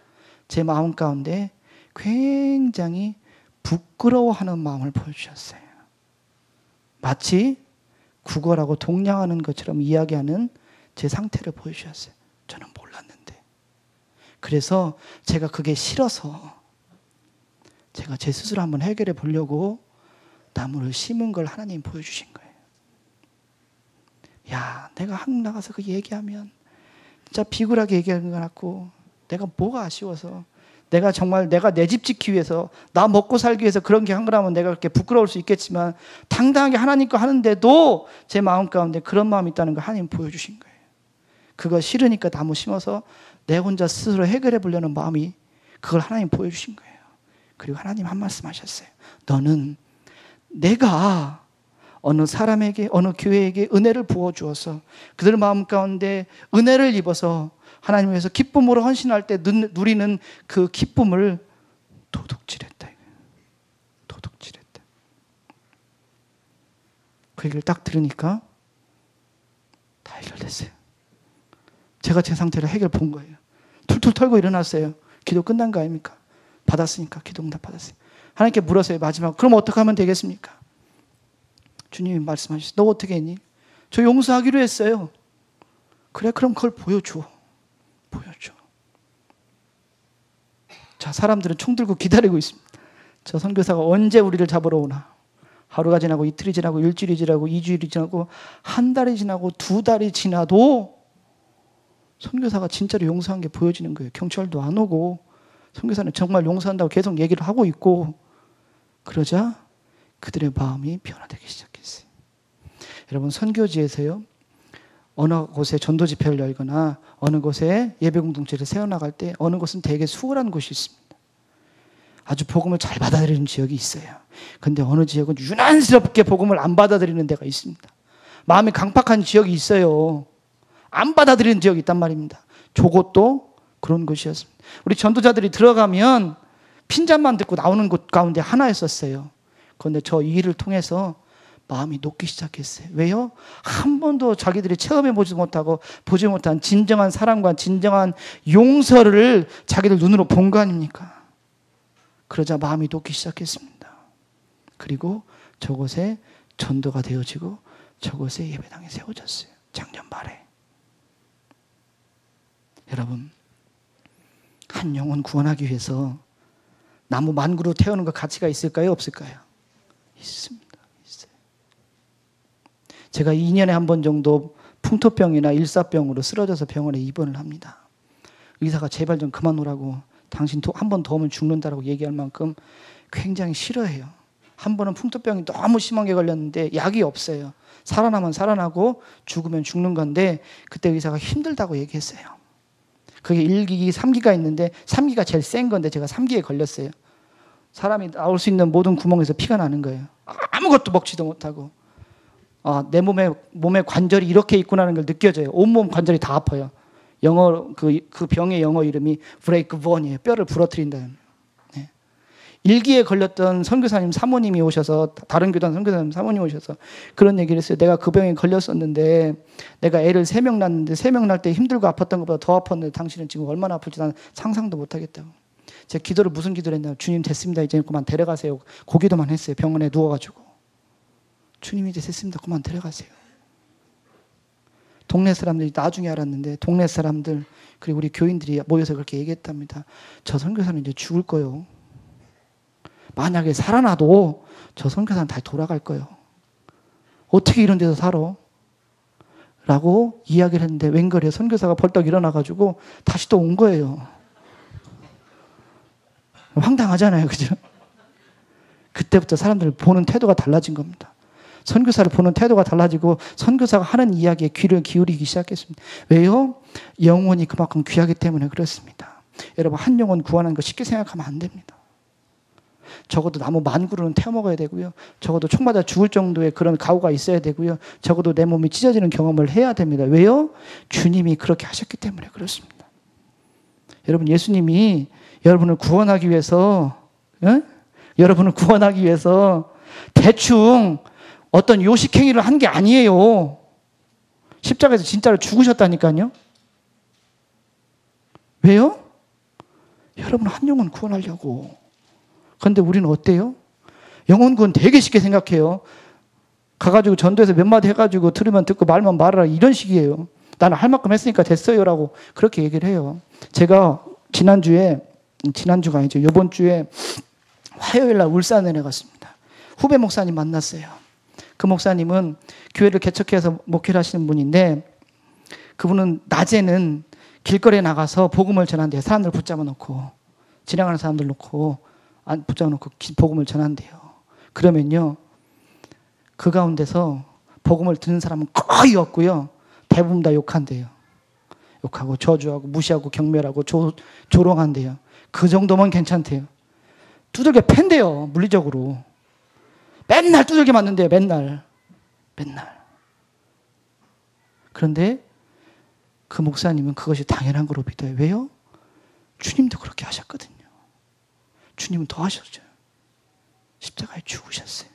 제 마음 가운데 굉장히 부끄러워하는 마음을 보여주셨어요. 마치 구걸하고 동냥하는 것처럼 이야기하는 제 상태를 보여주셨어요. 저는 몰랐는데. 그래서 제가 그게 싫어서 제가 제 스스로 한번 해결해 보려고 나무를 심은 걸 하나님 보여주신 거예요. 야, 내가 한국 나가서 그 얘기하면 진짜 비굴하게 얘기하는 것 같고 내가 뭐가 아쉬워서 내가 정말 내가 내 집 지키기 위해서 나 먹고 살기 위해서 그런 게 한 거라면 내가 그렇게 부끄러울 수 있겠지만 당당하게 하나님 거 하는데도 제 마음 가운데 그런 마음이 있다는 걸 하나님 보여주신 거예요. 그거 싫으니까 나무 심어서 내 혼자 스스로 해결해 보려는 마음이 그걸 하나님 보여주신 거예요. 그리고 하나님 한 말씀 하셨어요. 너는 내가 어느 사람에게 어느 교회에게 은혜를 부어주어서 그들 마음 가운데 은혜를 입어서 하나님 위해서 기쁨으로 헌신할 때 누리는 그 기쁨을 도둑질했다. 도둑질했다. 그 얘기를 딱 들으니까 다 해결됐어요. 제가 제 상태를 해결 본 거예요. 툴툴 털고 일어났어요. 기도 끝난 거 아닙니까? 받았으니까 기도 응답 받았어요. 하나님께 물었어요. 마지막 그럼 어떻게 하면 되겠습니까? 주님이 말씀하셨어요. 너 어떻게 했니? 저 용서하기로 했어요. 그래 그럼 그걸 보여줘. 자, 사람들은 총 들고 기다리고 있습니다. 저 선교사가 언제 우리를 잡으러 오나. 하루가 지나고 이틀이 지나고 일주일이 지나고 2주일이 지나고 한 달이 지나고 2달이 지나도 선교사가 진짜로 용서한 게 보여지는 거예요. 경찰도 안 오고 선교사는 정말 용서한다고 계속 얘기를 하고 있고 그러자 그들의 마음이 변화되기 시작했어요. 여러분 선교지에서요. 어느 곳에 전도 집회를 열거나 어느 곳에 예배 공동체를 세워나갈 때 어느 곳은 되게 수월한 곳이 있습니다. 아주 복음을 잘 받아들이는 지역이 있어요. 그런데 어느 지역은 유난스럽게 복음을 안 받아들이는 데가 있습니다. 마음이 강팍한 지역이 있어요. 안 받아들이는 지역이 있단 말입니다. 저곳도 그런 곳이었습니다. 우리 전도자들이 들어가면 핀잔만 듣고 나오는 곳 가운데 하나였었어요. 그런데 저 이 일을 통해서 마음이 녹기 시작했어요. 왜요? 한 번도 자기들이 체험해 보지 못하고 보지 못한 진정한 사랑과 진정한 용서를 자기들 눈으로 본 거 아닙니까? 그러자 마음이 녹기 시작했습니다. 그리고 저곳에 전도가 되어지고 저곳에 예배당이 세워졌어요. 작년 말에. 여러분, 한 영혼 구원하기 위해서 나무 만구로 태우는 거 가치가 있을까요? 없을까요? 있습니다. 제가 2년에 한 번 정도 풍토병이나 일사병으로 쓰러져서 병원에 입원을 합니다. 의사가 제발 좀 그만 오라고 당신 한 번 더 오면 죽는다라고 얘기할 만큼 굉장히 싫어해요. 한 번은 풍토병이 너무 심하게 걸렸는데 약이 없어요. 살아나면 살아나고 죽으면 죽는 건데 그때 의사가 힘들다고 얘기했어요. 그게 1기, 3기가 있는데 3기가 제일 센 건데 제가 3기에 걸렸어요. 사람이 나올 수 있는 모든 구멍에서 피가 나는 거예요. 아무것도 먹지도 못하고. 내 몸에 관절이 이렇게 있구나라는 걸 느껴져요. 온몸 관절이 다 아파요. 영어 그 병의 영어 이름이 브레이크 본이에요. 뼈를 부러뜨린다는. 네. 1기에 걸렸던 선교사님 사모님이 오셔서 다른 교단 선교사님 사모님 오셔서 그런 얘기를 했어요. 내가 그 병에 걸렸었는데 내가 애를 3명 낳는데 3명 낳을 때 힘들고 아팠던 것보다 더 아팠는데 당신은 지금 얼마나 아플지 난 상상도 못하겠다고. 제가 기도를 무슨 기도를 했나? 주님 됐습니다. 이제 그만 데려가세요. 그 기도만 했어요. 병원에 누워가지고. 주님 이제 됐습니다. 그만 데려가세요. 동네 사람들이 나중에 알았는데 동네 사람들 그리고 우리 교인들이 모여서 그렇게 얘기했답니다. 저 선교사는 이제 죽을 거예요. 만약에 살아나도 저 선교사는 다시 돌아갈 거예요. 어떻게 이런 데서 살아? 라고 이야기를 했는데 웬걸이에요. 선교사가 벌떡 일어나가지고 다시 또 온 거예요. 황당하잖아요. 그죠? 그때부터 사람들 보는 태도가 달라진 겁니다. 선교사를 보는 태도가 달라지고 선교사가 하는 이야기에 귀를 기울이기 시작했습니다. 왜요? 영혼이 그만큼 귀하기 때문에 그렇습니다. 여러분 한 영혼 구하는 거 쉽게 생각하면 안 됩니다. 적어도 나무 10,000그루는 태워 먹어야 되고요. 적어도 총 맞아 죽을 정도의 그런 각오가 있어야 되고요. 적어도 내 몸이 찢어지는 경험을 해야 됩니다. 왜요? 주님이 그렇게 하셨기 때문에 그렇습니다. 여러분 예수님이 여러분을 구원하기 위해서 여러분을 구원하기 위해서 대충 어떤 요식행위를 한 게 아니에요. 십자가에서 진짜로 죽으셨다니까요. 왜요? 여러분 한 영혼 구원하려고. 그런데 우리는 어때요? 영혼 구원 되게 쉽게 생각해요. 가가지고 전도해서 몇 마디 해가지고 들으면 듣고 말면 말아라 이런 식이에요. 나는 할 만큼 했으니까 됐어요라고 그렇게 얘기를 해요. 제가 지난주가 아니죠. 이번 주에 화요일 날 울산에 갔습니다. 후배 목사님 만났어요. 그 목사님은 교회를 개척해서 목회를 하시는 분인데 그분은 낮에는 길거리에 나가서 복음을 전한대요. 사람들 붙잡아 놓고 지나가는 사람들 놓고 붙잡아 놓고 복음을 전한대요. 그러면요 그 가운데서 복음을 듣는 사람은 거의 없고요. 대부분 다 욕한대요. 욕하고 저주하고 무시하고 경멸하고 조롱한대요. 그 정도면 괜찮대요. 두들겨 팬대요. 물리적으로. 맨날 두들겨 맞는데요. 맨날. 그런데 그 목사님은 그것이 당연한 거로 믿어요. 왜요? 주님도 그렇게 하셨거든요. 주님은 더 하셨죠. 십자가에 죽으셨어요.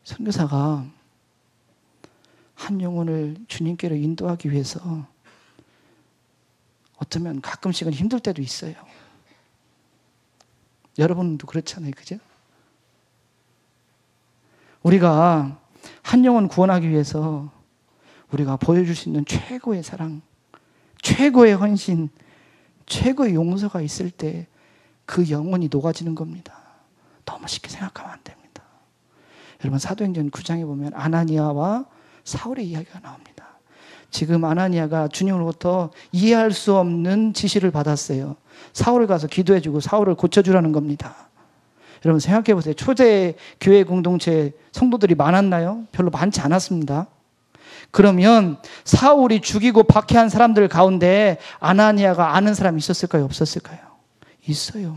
선교사가 한 영혼을 주님께로 인도하기 위해서 어쩌면 가끔씩은 힘들 때도 있어요. 여러분도 그렇잖아요. 그죠? 우리가 한 영혼 구원하기 위해서 우리가 보여줄 수 있는 최고의 사랑, 최고의 헌신, 최고의 용서가 있을 때 그 영혼이 녹아지는 겁니다. 너무 쉽게 생각하면 안 됩니다. 여러분 사도행전 9장에 보면 아나니아와 사울의 이야기가 나옵니다. 지금 아나니아가 주님으로부터 이해할 수 없는 지시를 받았어요. 사울을 가서 기도해주고 사울을 고쳐주라는 겁니다. 여러분 생각해 보세요. 초대 교회 공동체 성도들이 많았나요? 별로 많지 않았습니다. 그러면 사울이 죽이고 박해한 사람들 가운데 아나니아가 아는 사람이 있었을까요? 없었을까요? 있어요.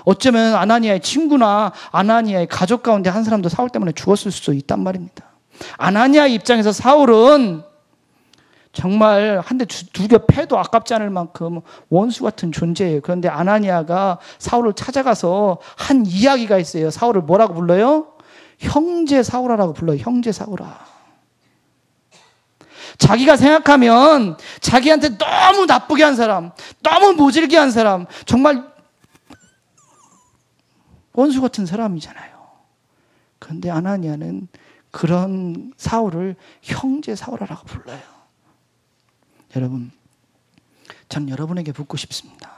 어쩌면 아나니아의 친구나 아나니아의 가족 가운데 한 사람도 사울 때문에 죽었을 수도 있단 말입니다. 아나니아의 입장에서 사울은 정말 한 대 두겨 패도 아깝지 않을 만큼 원수 같은 존재예요. 그런데 아나니아가 사울을 찾아가서 한 이야기가 있어요. 사울을 뭐라고 불러요? 형제 사울아라고 불러요. 형제 사울아. 자기가 생각하면 자기한테 너무 나쁘게 한 사람, 너무 모질게 한 사람, 정말 원수 같은 사람이잖아요. 그런데 아나니아는 그런 사울을 형제 사울아라고 불러요. 여러분, 전 여러분에게 묻고 싶습니다.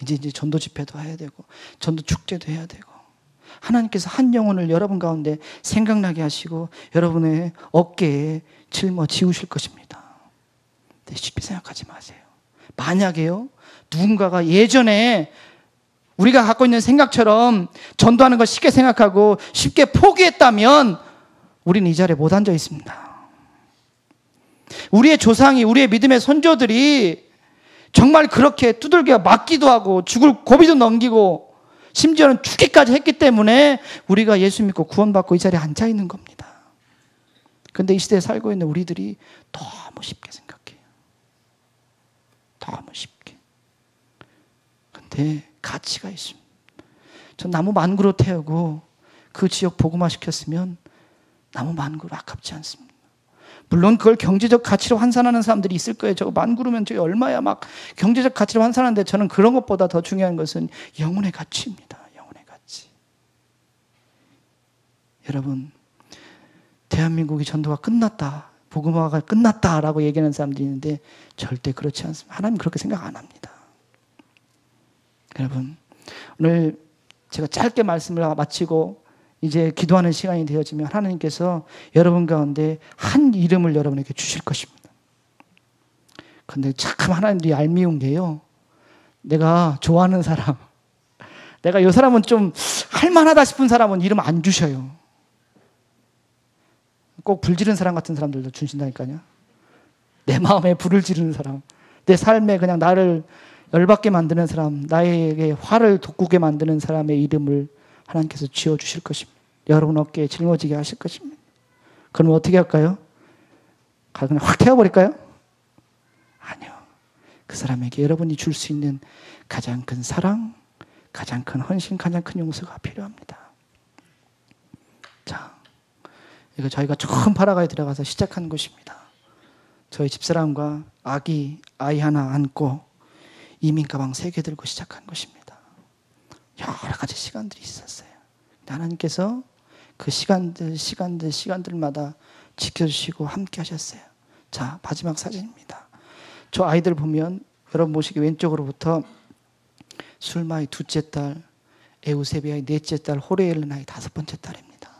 이제 전도 집회도 해야 되고 전도 축제도 해야 되고 하나님께서 한 영혼을 여러분 가운데 생각나게 하시고 여러분의 어깨에 짊어지우실 것입니다. 쉽게 생각하지 마세요. 만약에요, 누군가가 예전에 우리가 갖고 있는 생각처럼 전도하는 걸 쉽게 생각하고 쉽게 포기했다면 우리는 이 자리에 못 앉아 있습니다. 우리의 조상이, 우리의 믿음의 선조들이 정말 그렇게 두들겨 맞기도 하고 죽을 고비도 넘기고 심지어는 죽기까지 했기 때문에 우리가 예수 믿고 구원받고 이 자리에 앉아 있는 겁니다. 그런데 이 시대에 살고 있는 우리들이 너무 쉽게 생각해요. 너무 쉽게. 근데 가치가 있습니다. 전 나무 만구로 태우고 그 지역 복음화 시켰으면 나무 만구로 아깝지 않습니다. 물론 그걸 경제적 가치로 환산하는 사람들이 있을 거예요. 저거 만구르면 저게 얼마야, 막 경제적 가치로 환산하는데, 저는 그런 것보다 더 중요한 것은 영혼의 가치입니다. 영혼의 가치. 여러분, 대한민국이 전도가 끝났다, 복음화가 끝났다라고 얘기하는 사람들이 있는데 절대 그렇지 않습니다. 하나님 그렇게 생각 안 합니다. 여러분, 오늘 제가 짧게 말씀을 마치고 이제 기도하는 시간이 되어지면 하나님께서 여러분 가운데 한 이름을 여러분에게 주실 것입니다. 근데 참 하나님들이 얄미운 게요, 내가 좋아하는 사람, 내가 이 사람은 좀 할만하다 싶은 사람은 이름 안 주셔요. 꼭 불 지르는 사람 같은 사람들도 주신다니까요. 내 마음에 불을 지르는 사람, 내 삶에 그냥 나를 열받게 만드는 사람, 나에게 화를 돋구게 만드는 사람의 이름을 하나님께서 지어주실 것입니다. 여러분 어깨에 짊어지게 하실 것입니다. 그럼 어떻게 할까요? 그냥 확 태워버릴까요? 아니요. 그 사람에게 여러분이 줄 수 있는 가장 큰 사랑, 가장 큰 헌신, 가장 큰 용서가 필요합니다. 자, 이거 저희가 처음 파라과이에 들어가서 시작한 곳입니다. 저희 집사람과 아이 하나 안고 이민 가방 3개 들고 시작한 것입니다. 여러 가지 시간들이 있었어요. 하나님께서 그 시간들마다 지켜주시고 함께 하셨어요. 자, 마지막 사진입니다. 저 아이들 보면 여러분 보시기 왼쪽으로부터 술마이 둘째 딸, 에우세비아의 넷째 딸, 호레엘나의 5번째 딸입니다.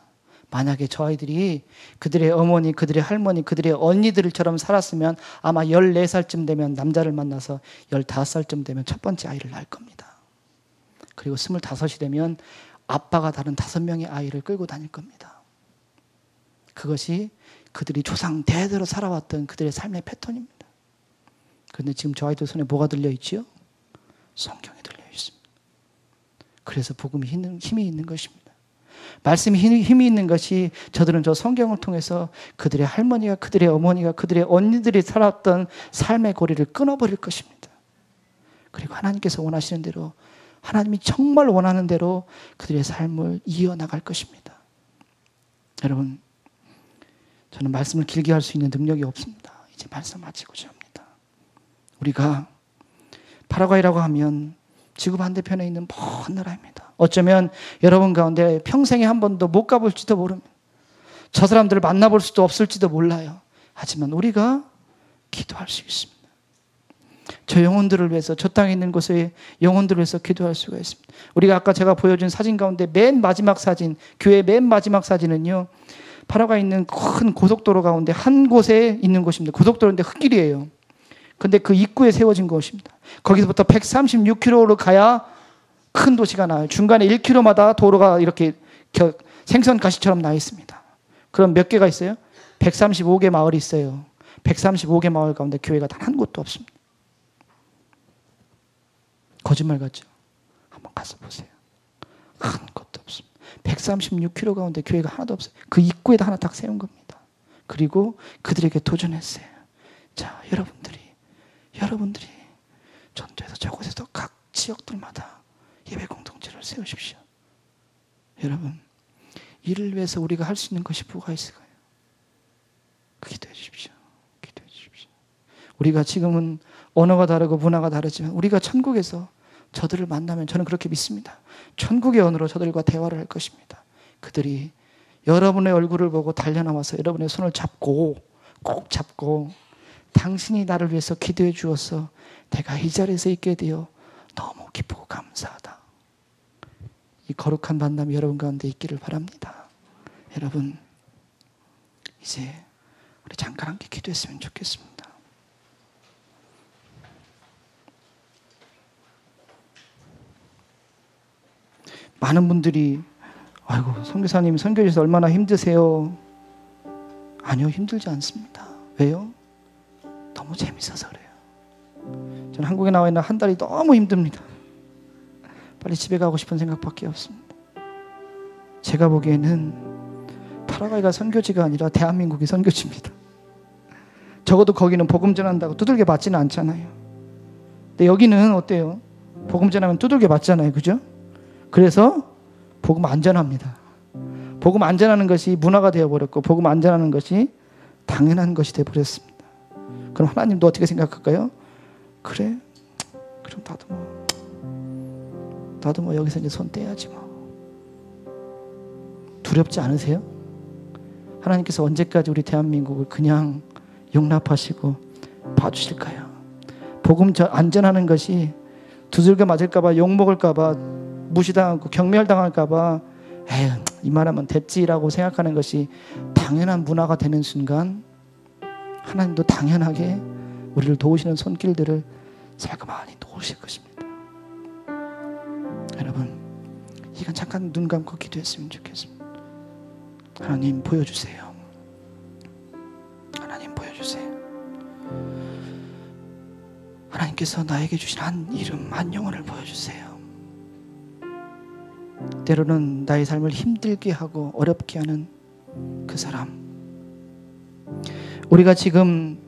만약에 저 아이들이 그들의 어머니, 그들의 할머니, 그들의 언니들처럼 살았으면 아마 14살쯤 되면 남자를 만나서 15살쯤 되면 첫 번째 아이를 낳을 겁니다. 그리고 25이 되면 아빠가 다른 5명의 아이를 끌고 다닐 겁니다. 그것이 그들이 조상 대대로 살아왔던 그들의 삶의 패턴입니다. 그런데 지금 저 아이들 손에 뭐가 들려있지요? 성경이 들려있습니다. 그래서 복음이 힘이 있는 것입니다. 말씀이 힘이 있는 것이 저들은 저 성경을 통해서 그들의 할머니가, 그들의 어머니가, 그들의 언니들이 살았던 삶의 고리를 끊어버릴 것입니다. 그리고 하나님께서 원하시는 대로, 하나님이 정말 원하는 대로 그들의 삶을 이어나갈 것입니다. 여러분, 저는 말씀을 길게 할 수 있는 능력이 없습니다. 이제 말씀 마치고자 합니다. 우리가 파라과이라고 하면 지구 반대편에 있는 먼 나라입니다. 어쩌면 여러분 가운데 평생에 한 번도 못 가볼지도 모릅니다. 저 사람들을 만나볼 수도 없을지도 몰라요. 하지만 우리가 기도할 수 있습니다. 저 영혼들을 위해서, 저 땅에 있는 곳의 영혼들을 위해서 기도할 수가 있습니다. 우리가 아까 제가 보여준 사진 가운데 맨 마지막 사진, 교회 맨 마지막 사진은요, 파라과이에 있는 큰 고속도로 가운데 한 곳에 있는 곳입니다. 고속도로인데 흙길이에요. 근데 그 입구에 세워진 곳입니다. 거기서부터 136km로 가야 큰 도시가 나와요. 중간에 1km마다 도로가 이렇게 생선 가시처럼 나 있습니다. 그럼 몇 개가 있어요? 135개 마을이 있어요. 135개 마을 가운데 교회가 단 한 곳도 없습니다. 거짓말 같죠? 한번 가서 보세요. 한 곳도 없습니다. 136km 가운데 교회가 하나도 없어요. 그 입구에다 하나 딱 세운 겁니다. 그리고 그들에게 도전했어요. 자, 여러분들이 전도에서 저곳에서 각 지역들마다 예배 공동체를 세우십시오. 여러분, 이를 위해서 우리가 할 수 있는 것이 뭐가 있을까요? 기도해 주십시오. 기도해 주십시오. 우리가 지금은 언어가 다르고 문화가 다르지만 우리가 천국에서 저들을 만나면 저는 그렇게 믿습니다. 천국의 언어로 저들과 대화를 할 것입니다. 그들이 여러분의 얼굴을 보고 달려나와서 여러분의 손을 잡고, 꼭 잡고, 당신이 나를 위해서 기도해 주어서 내가 이 자리에서 있게 되어 너무 기쁘고 감사하다. 이 거룩한 만남이 여러분 가운데 있기를 바랍니다. 여러분, 이제 우리 잠깐 함께 기도했으면 좋겠습니다. 많은 분들이 아이고 선교사님 선교지에서 얼마나 힘드세요? 아니요, 힘들지 않습니다. 왜요? 너무 재밌어서 그래요. 저는 한국에 나와 있는 한 달이 너무 힘듭니다. 빨리 집에 가고 싶은 생각밖에 없습니다. 제가 보기에는 파라과이가 선교지가 아니라 대한민국이 선교지입니다. 적어도 거기는 복음 전한다고 두들겨 맞지는 않잖아요. 근데 여기는 어때요? 복음 전하면 두들겨 맞잖아요. 그죠? 그래서 복음 안 전합니다. 복음 안 전하는 것이 문화가 되어버렸고 복음 안 전하는 것이 당연한 것이 되어버렸습니다. 그럼 하나님도 어떻게 생각할까요? 그래? 그럼 나도 뭐 여기서 이제 손 떼야지 뭐. 두렵지 않으세요? 하나님께서 언제까지 우리 대한민국을 그냥 용납하시고 봐주실까요? 복음 안 전하는 것이 두들겨 맞을까봐, 욕먹을까봐, 무시당하고 경멸당할까봐 에휴 이 말하면 됐지라고 생각하는 것이 당연한 문화가 되는 순간 하나님도 당연하게 우리를 도우시는 손길들을 살그마니 놓으실 것입니다. 여러분, 이 시간 잠깐 눈 감고 기도했으면 좋겠습니다. 하나님 보여주세요. 하나님 보여주세요. 하나님께서 나에게 주신 한 이름, 한 영혼을 보여주세요. 때로는 나의 삶을 힘들게 하고 어렵게 하는 그 사람, 우리가 지금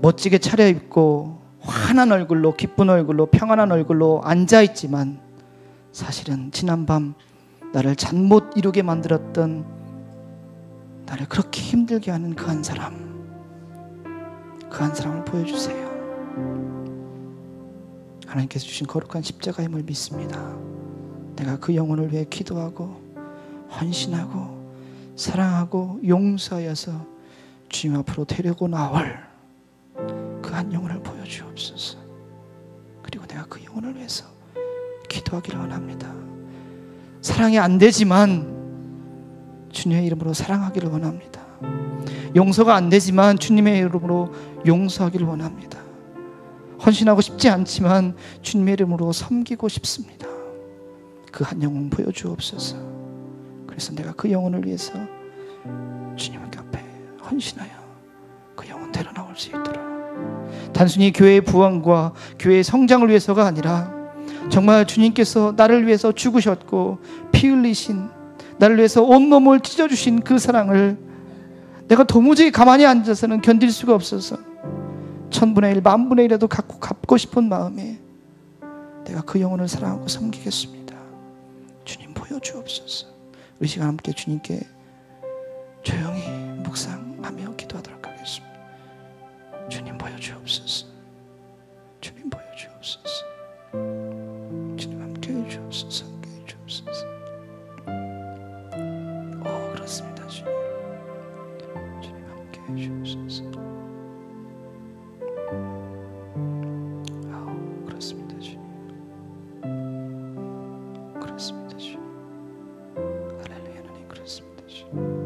멋지게 차려입고 환한 얼굴로, 기쁜 얼굴로, 평안한 얼굴로 앉아있지만 사실은 지난밤 나를 잠 못 이루게 만들었던, 나를 그렇게 힘들게 하는 그 한 사람, 그 한 사람을 보여주세요. 하나님께서 주신 거룩한 십자가의 힘을 믿습니다. 내가 그 영혼을 위해 기도하고 헌신하고 사랑하고 용서하여서 주님 앞으로 데리고 나올 그 한 영혼을 보여주옵소서. 그리고 내가 그 영혼을 위해서 기도하기를 원합니다. 사랑이 안 되지만 주님의 이름으로 사랑하기를 원합니다. 용서가 안 되지만 주님의 이름으로 용서하기를 원합니다. 헌신하고 싶지 않지만 주님의 이름으로 섬기고 싶습니다. 그 한 영혼 보여주옵소서. 그래서 내가 그 영혼을 위해서 주님 앞에 헌신하여 그 영혼 데려나올 수 있도록, 단순히 교회의 부흥과 교회의 성장을 위해서가 아니라 정말 주님께서 나를 위해서 죽으셨고 피 흘리신, 나를 위해서 온몸을 찢어주신 그 사랑을 내가 도무지 가만히 앉아서는 견딜 수가 없어서 1000분의 1, 10,000분의 1이라도 갚고 싶은 마음에 내가 그 영혼을 사랑하고 섬기겠습니다. 주님 보여주옵소서. 우리 시간 함께 주님께 조용히 묵상하며 기도하도록 하겠습니다. 주님 보여주옵소서. 주님 보여주옵소서. 주님 함께 해주옵소서. 함께 해주옵소서. 그렇습니다. 주님 함께 해주옵소서. 그렇습니다. 주님 그렇습니다. 주님 할렐루야. 하나님 그렇습니다. 주님.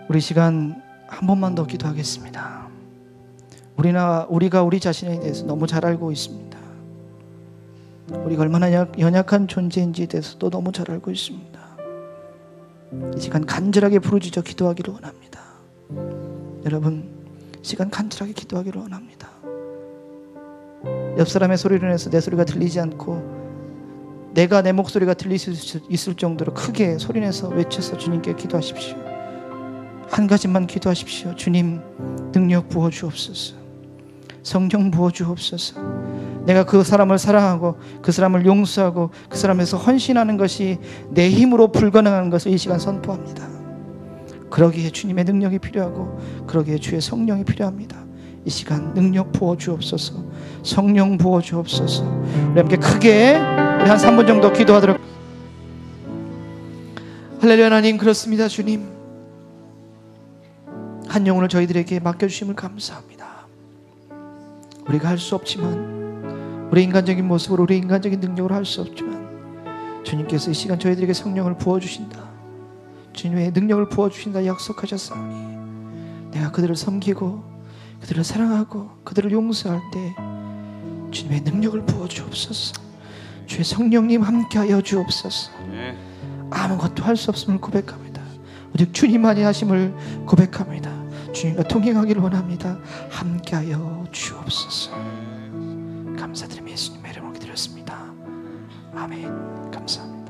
우리 시간 한 번만 더 기도하겠습니다. 우리가 우리 자신에 대해서 너무 잘 알고 있습니다. 우리가 얼마나 연약한 존재인지에 대해서도 너무 잘 알고 있습니다. 이 시간 간절하게 부르짖어 기도하기를 원합니다. 여러분, 시간 간절하게 기도하기를 원합니다. 옆 사람의 소리로 인해서 내 소리가 들리지 않고 내가 내 목소리가 들릴 수 있을 정도로 크게 소리내서 외쳐서 주님께 기도하십시오. 한 가지만 기도하십시오. 주님, 능력 부어주옵소서. 성령 부어주옵소서. 내가 그 사람을 사랑하고 그 사람을 용서하고 그 사람에서 헌신하는 것이 내 힘으로 불가능한 것을 이 시간 선포합니다. 그러기에 주님의 능력이 필요하고 그러기에 주의 성령이 필요합니다. 이 시간 능력 부어주옵소서. 성령 부어주옵소서. 우리 함께 크게 우리 한 3분 정도 기도하도록. 할렐루야. 하나님 그렇습니다. 주님, 한 영혼을 저희들에게 맡겨주심을 감사합니다. 우리가 할 수 없지만, 우리 인간적인 모습으로, 우리 인간적인 능력으로 할 수 없지만 주님께서 이 시간 저희들에게 성령을 부어주신다, 주님의 능력을 부어주신다 약속하셨사오니 내가 그들을 섬기고 그들을 사랑하고 그들을 용서할 때 주님의 능력을 부어 주옵소서. 주의 성령님 함께하여 주옵소서. 아무것도 할 수 없음을 고백합니다. 오직 주님만이 하심을 고백합니다. 주님과 동행하기를 원합니다. 함께하여 주옵소서. 감사드리며 예수님의 이름으로 기도했습니다. 아멘. 감사합니다.